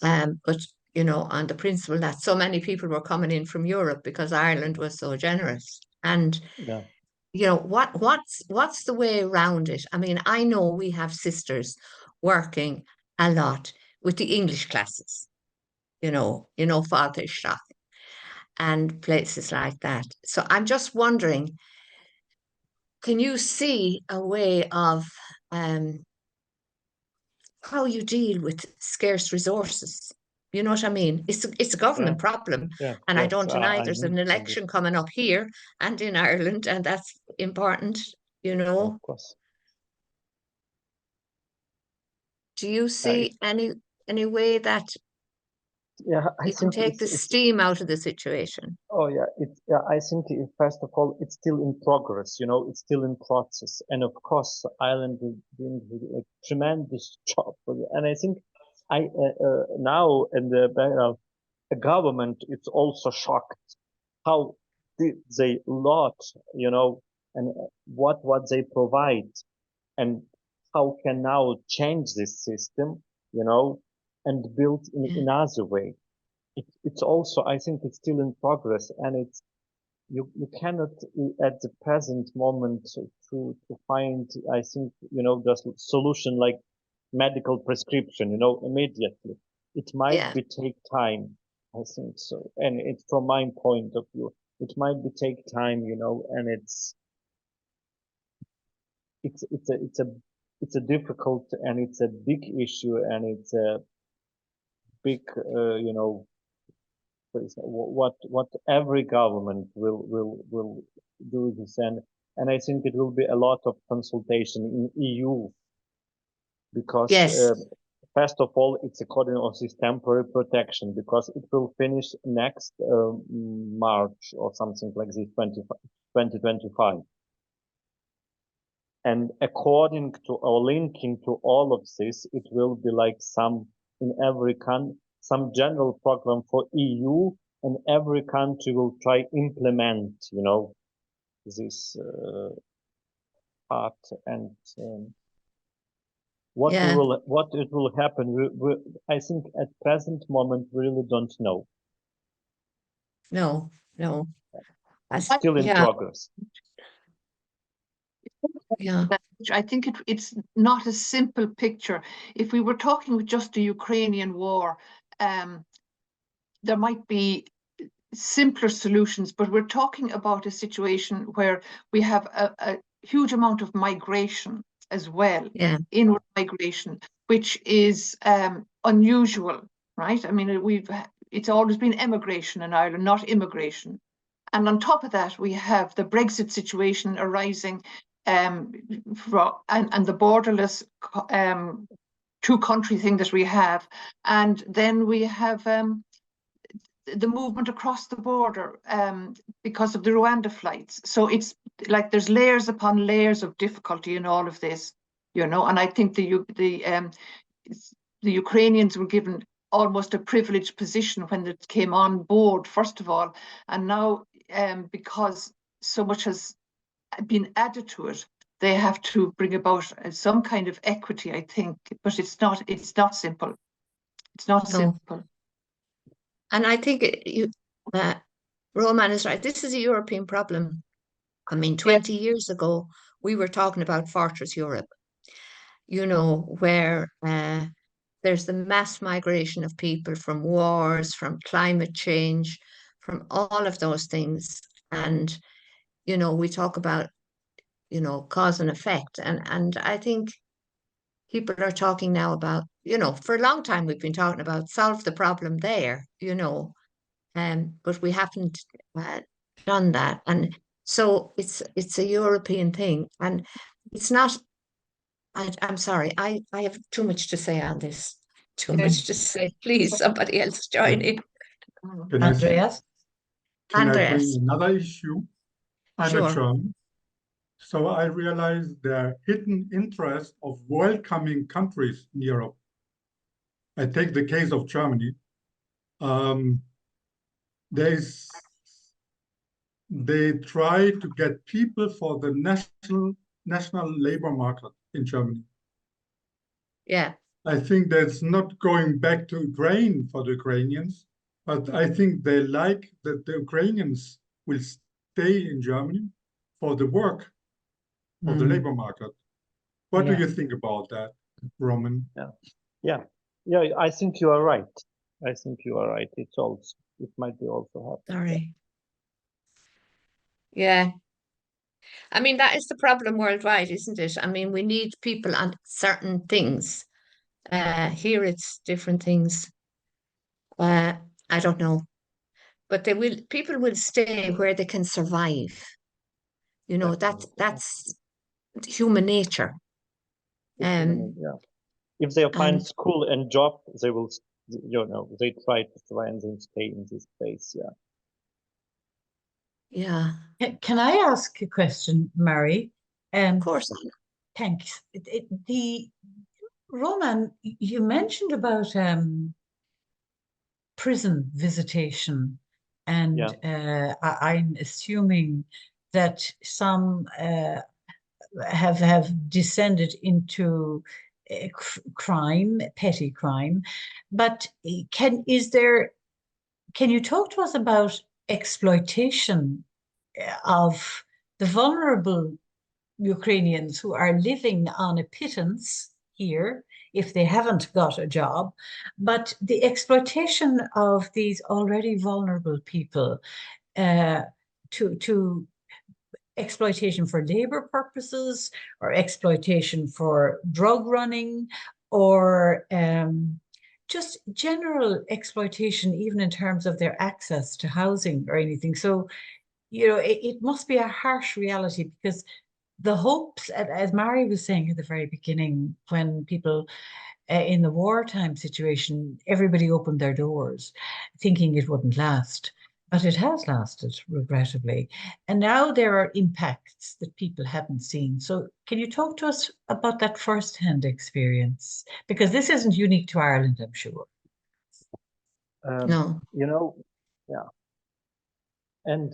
But you know, on the principle that so many people were coming in from Europe because Ireland was so generous. And Yeah. you know, what's the way around it? I mean, I know we have sisters working a lot with the English classes, you know, Vaterstadt and places like that. So I'm just wondering, can you see a way of how you deal with scarce resources? You know what I mean? It's a government problem, and I don't deny there's an election coming up here and in Ireland, and that's important, you know. Of course. Do you see any way that I you can think take the steam out of the situation? Oh yeah, I think first of all, it's still in progress. You know, it's still in process, and of course, Ireland is doing a tremendous job. And I think now in the government, it's also shocked how they lot, you know, and what they provide, and how can now change this system, you know, and build in another way. It's also, I think it's still in progress, and it's, you cannot at the present moment to find, I think, you know, the solution like medical prescription, you know, immediately. It might be take time, I think so. And it's from my point of view, it might be take time, you know, and it's a difficult, and it's a big issue, and it's a big, you know, what every government will do this, and I think it will be a lot of consultation in EU, because first of all, it's according to this temporary protection, because it will finish next March or something like this, 2025. And according to, or linking to all of this, it will be like some in every country, some general program for EU, and every country will try implement, you know, this part, and what it will happen. I think at present moment we really don't know. No. It's still in progress. Yeah, I think it's not a simple picture. If we were talking with just the Ukrainian war, there might be simpler solutions, but we're talking about a situation where we have a huge amount of migration as well, inward migration, which is unusual, right? I mean, it's always been emigration in Ireland, not immigration. And on top of that, we have the Brexit situation arising, and the borderless two-country thing that we have, and then we have the movement across the border because of the Rwanda flights. So it's like there's layers upon layers of difficulty in all of this, you know. And I think the Ukrainians were given almost a privileged position when it came on board, first of all, and now because so much has been added to it, they have to bring about some kind of equity, I think. But it's not simple. It's not simple. And I think Roman is right. This is a European problem. I mean, 20 years ago, we were talking about Fortress Europe, you know, where there's the mass migration of people from wars, from climate change, from all of those things. And, you know, we talk about, you know, cause and effect. And I think people are talking now about, you know, for a long time we've been talking about solve the problem there, you know, but we haven't done that. And so it's a European thing, and it's not, I'm sorry, I have too much to say on this. Too much to say. Please, somebody else join in. Andreas? Can I bring another issue? I'm a German. So I realize the hidden interest of welcoming countries in Europe. I take the case of Germany. They try to get people for the national labor market in Germany. Yeah. I think that's not going back to Ukraine for the Ukrainians, but I think they like that the Ukrainians will stay in Germany for the work of the labor market. What do you think about that, Roman? Yeah, I think you are right. I think you are right. It might be also happening. Sorry. Yeah. I mean, that is the problem worldwide, isn't it? I mean, we need people on certain things. Here it's different things. I don't know. But people will stay where they can survive. You know, that's human nature. If they find school and job, they will, they try to find and stay in this place. Yeah. Can I ask a question, Mary? Of course. Thanks. Roman, you mentioned about prison visitation, and I'm assuming that some have descended into crime, petty crime. But can you talk to us about exploitation of the vulnerable Ukrainians who are living on a pittance here if they haven't got a job, but the exploitation of these already vulnerable people to exploitation for labor purposes, or exploitation for drug running, or just general exploitation, even in terms of their access to housing or anything. So, it must be a harsh reality, because the hopes, as Mary was saying at the very beginning, when people in the wartime situation, everybody opened their doors thinking it wouldn't last. But it has lasted, regrettably. And now there are impacts that people hadn't seen. So can you talk to us about that first-hand experience? Because this isn't unique to Ireland, I'm sure. No. And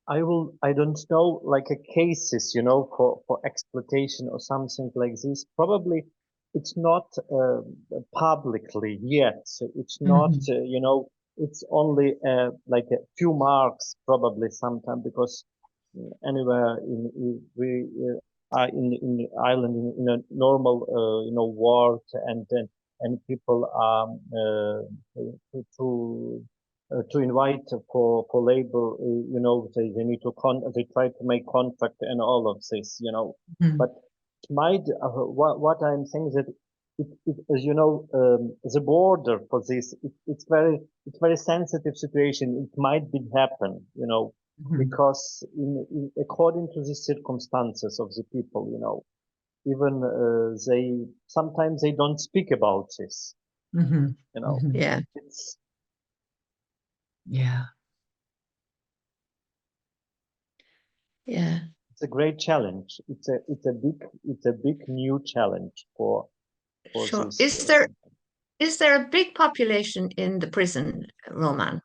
I don't know, like cases, for exploitation or something like this. Probably it's not publicly yet. It's not, it's only like a few marks probably sometimes, because anywhere we are in Ireland in a normal world, and people are to invite for labor, they need to they try to make contract and all of this, but what I'm saying is that the border for this, it's very sensitive situation. It might be happen, because according to the circumstances of the people, even sometimes they don't speak about this, Yeah. Yeah. It's a great challenge. It's a big new challenge for sure. This. Is there a big population in the prison, Roman?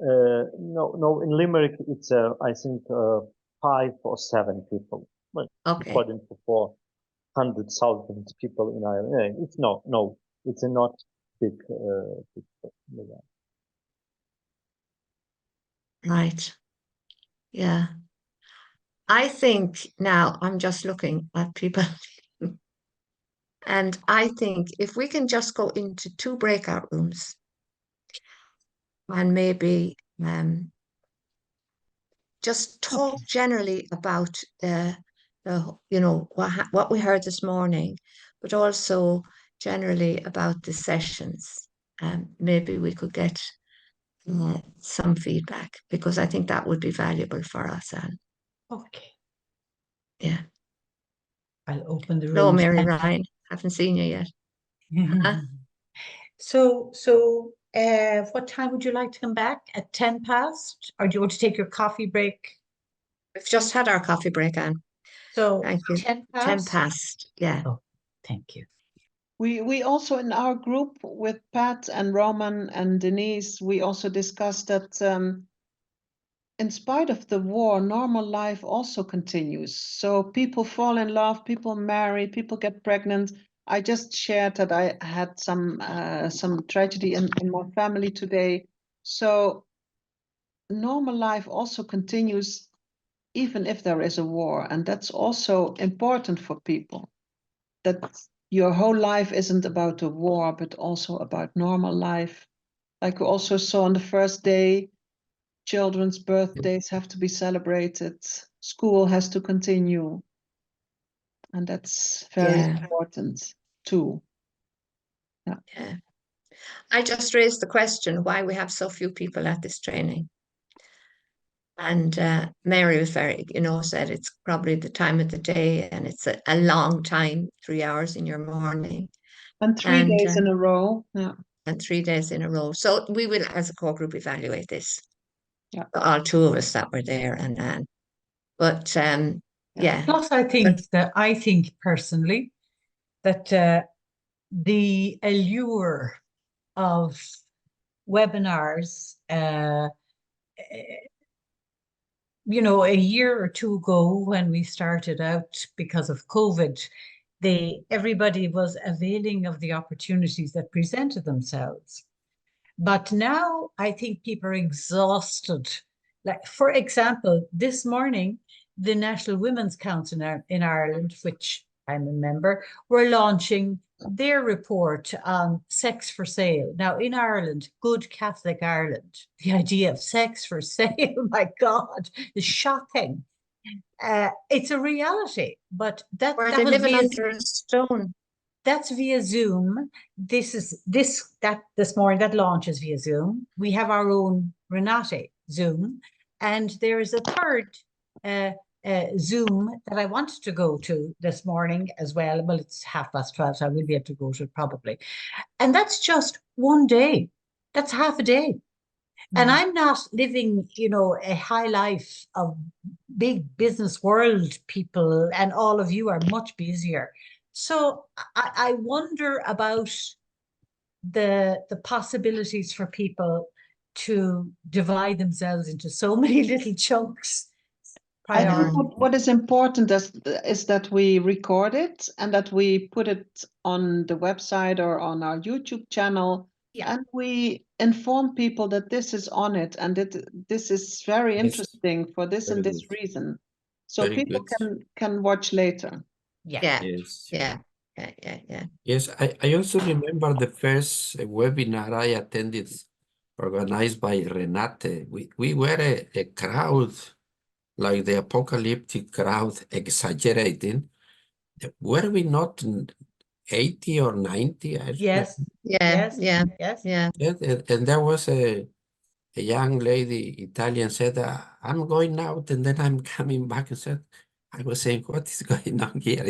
No. In Limerick, it's I think 5 or 7 people. Well, according to 400,000 people in Ireland. It's it's a not big. Right. Yeah. I think now I'm just looking at people, and I think if we can just go into 2 breakout rooms and maybe just talk generally about what we heard this morning, but also generally about the sessions. Maybe we could get some feedback, because I think that would be valuable for us, Anne. Okay. Yeah. I'll open the room. Hello, Mary Ryan. Haven't seen you yet. So what time would you like to come back? At 10 past? Or do you want to take your coffee break? We've just had our coffee break, Anne. So thank you. 10 past? 10 past, yeah. Oh, thank you. We also, in our group with Pat and Roman and Denise, we also discussed that in spite of the war, normal life also continues. So people fall in love, people marry, people get pregnant. I just shared that I had some tragedy in my family today. So normal life also continues even if there is a war, and that's also important for people. That your whole life isn't about a war, but also about normal life. Like we also saw on the first day, children's birthdays have to be celebrated. School has to continue. And that's very important too. Yeah. I just raised the question why we have so few people at this training. And Mary was very, said it's probably the time of the day and it's a long time, 3 hours in your morning. And 3 days in a row. Yeah. And 3 days in a row. So we will, as a core group, evaluate this. Yeah. All 2 of us that were there and Anne. But yeah. Plus, I think personally that the allure of webinars, a year or 2 ago when we started out because of COVID, everybody was availing of the opportunities that presented themselves. But now I think people are exhausted. Like, for example, this morning, the National Women's Council in Ireland, which I'm a member, were launching their report on sex for sale. Now, in Ireland, good Catholic Ireland, the idea of sex for sale, my God, is shocking. It's a reality, but that they living under a stone. That's via Zoom. This morning that launches via Zoom. We have our own Renate Zoom, and there is a third Zoom that I wanted to go to this morning as well. Well, it's 12:30, so I will be able to go to it probably. And that's just one day. That's half a day. And I'm not living, a high life of big business world people, and all of you are much busier. So I wonder about the possibilities for people to divide themselves into so many little chunks. I think what is important is that we record it and that we put it on the website or on our YouTube channel. Yeah. And we inform people that this is on it and that this is very interesting for this and this reason. So very people can watch later. Yeah. Yes. Yeah. Yes, I also remember the first webinar I attended organized by Renate. We were a crowd, like the apocalyptic crowd, exaggerating. Were we not 80 or 90? Yes. Yes. And there was a young lady, Italian, said, I'm going out and then I'm coming back, and said, I was saying, what is going on here,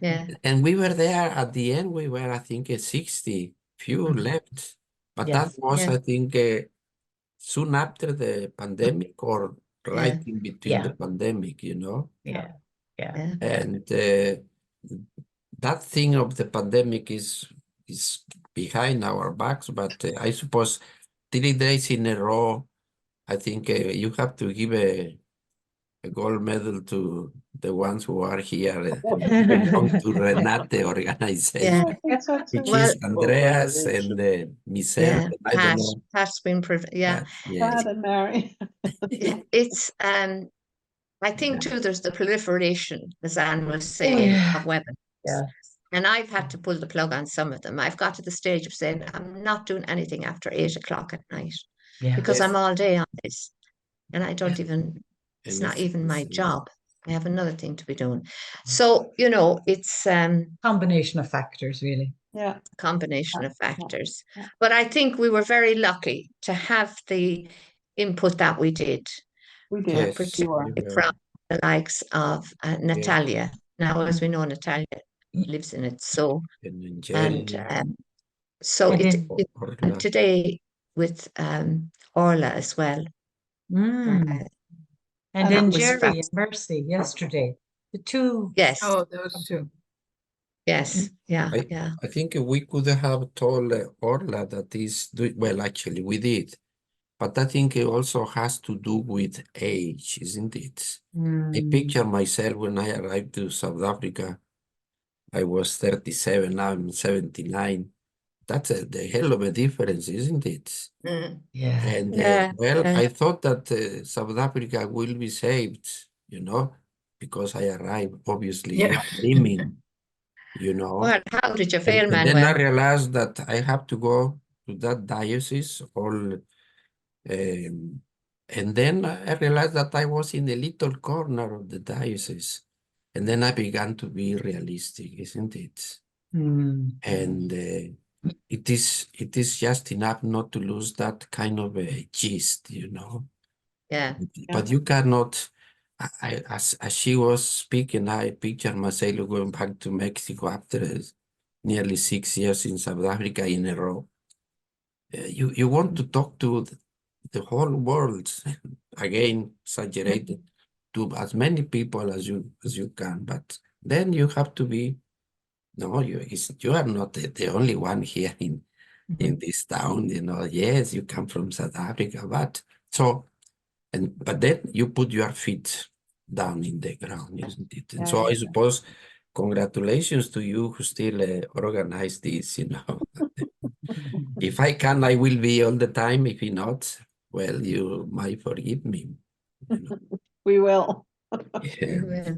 Yeah. And we were there at the end, we were, I think, 60, few left. But that was, I think, soon after the pandemic or right in between the pandemic, Yeah. And that thing of the pandemic is behind our backs, but I suppose 3 days in a row, I think you have to give a gold medal to the ones who are here belong to Renate organization, which is Andreas and Michelle. Yeah. I don't know. Pat's been Pat and Mary. It's I think too there's the proliferation, as Anne was saying, of weapons. Yeah. And I've had to pull the plug on some of them. I've got to the stage of saying I'm not doing anything after 8 o'clock at night because I'm all day on this. And I don't even, it's not even my job. I have another thing to be doing. So, it's combination of factors, really. Yeah. Combination of factors. But I think we were very lucky to have the input that we did. We did. Particularly from the likes of Natalya. Now, as we know, Natalya lives in it. So, so today with Orla as well. And then Jerry and Mercy yesterday. The two. Yes. Oh, those two. Yes. Yeah. I think we could have told Orla that is, well, actually we did. But I think it also has to do with age, isn't it? I picture myself when I arrived to South Africa I was 37, now I'm 79. That's the hell of a difference, isn't it? Yeah. And Yeah, well, yeah. I thought that South Africa will be saved, you know, because I arrived, obviously, Yeah. dreaming, you know. Well, how did you feel, And then I Manuel? realized that I have to go to that diocese, and then I realized that I was in a little corner of the diocese. And then I began to be realistic, isn't it? And it is just enough not to lose that kind of a gist, you know. Yeah. But you cannot. As she was speaking, I pictured myself going back to Mexico after nearly 6 years in South Africa in a row. You want to talk to the whole world, again, exaggerated, to as many people as you can, but then you have to be. No, you are not the only one here in this town, you know. Yes, you come from South Africa, but then you put your feet down in the ground, isn't it? And so I suppose congratulations to you who still organize this, you know. If I can, I will be all the time. If not, well, you might forgive me. You know. We will. Yeah.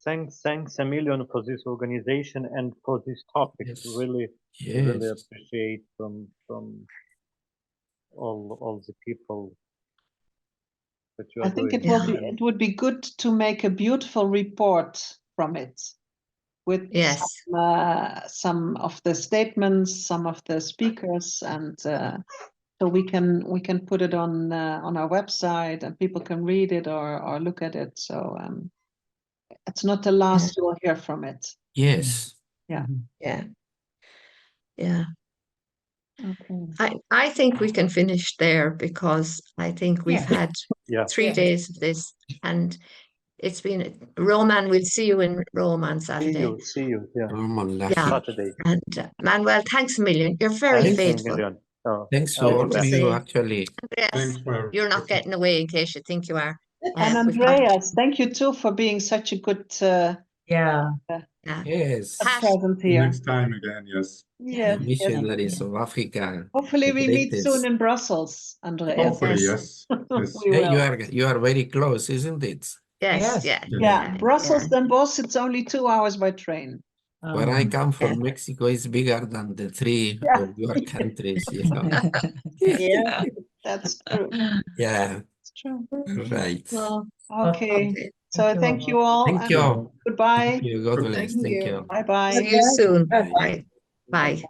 Thanks a million for this organization and for this topic. Yes. Really appreciate from all the people that you are I think doing. it would be good to make a beautiful report from it with some of the statements, some of the speakers, and so we can put it on our website and people can read it or look at it. So it's not the last you will hear from it. Yes. Yeah. Yeah. Yeah. Okay. I think we can finish there because I think we've had 3 days of this, and it's been Roman. We'll see you in Rome on Saturday. See you. Yeah. Saturday. And Manuel, thanks a million. You're very faithful. Thanks to all of you, actually. Yes, you're not getting away in case you think you are. And Andreas, thank you too for being such a good Yes. present here. Next time again, yes. Yes. Missionaries of Africa. Hopefully we meet soon in Brussels, Andreas. Hopefully, yes. You are very close, isn't it? Yes. Yeah. Brussels and Bos, it's only 2 hours by train. Where I come from, Mexico is bigger than the 3 of your countries, you know. Yeah, that's true. Yeah. It's true. Right. Well, okay. So thank you all. Thank you. Goodbye. Thank you. God bless. Thank you. Bye-bye. See you soon. Bye. Bye.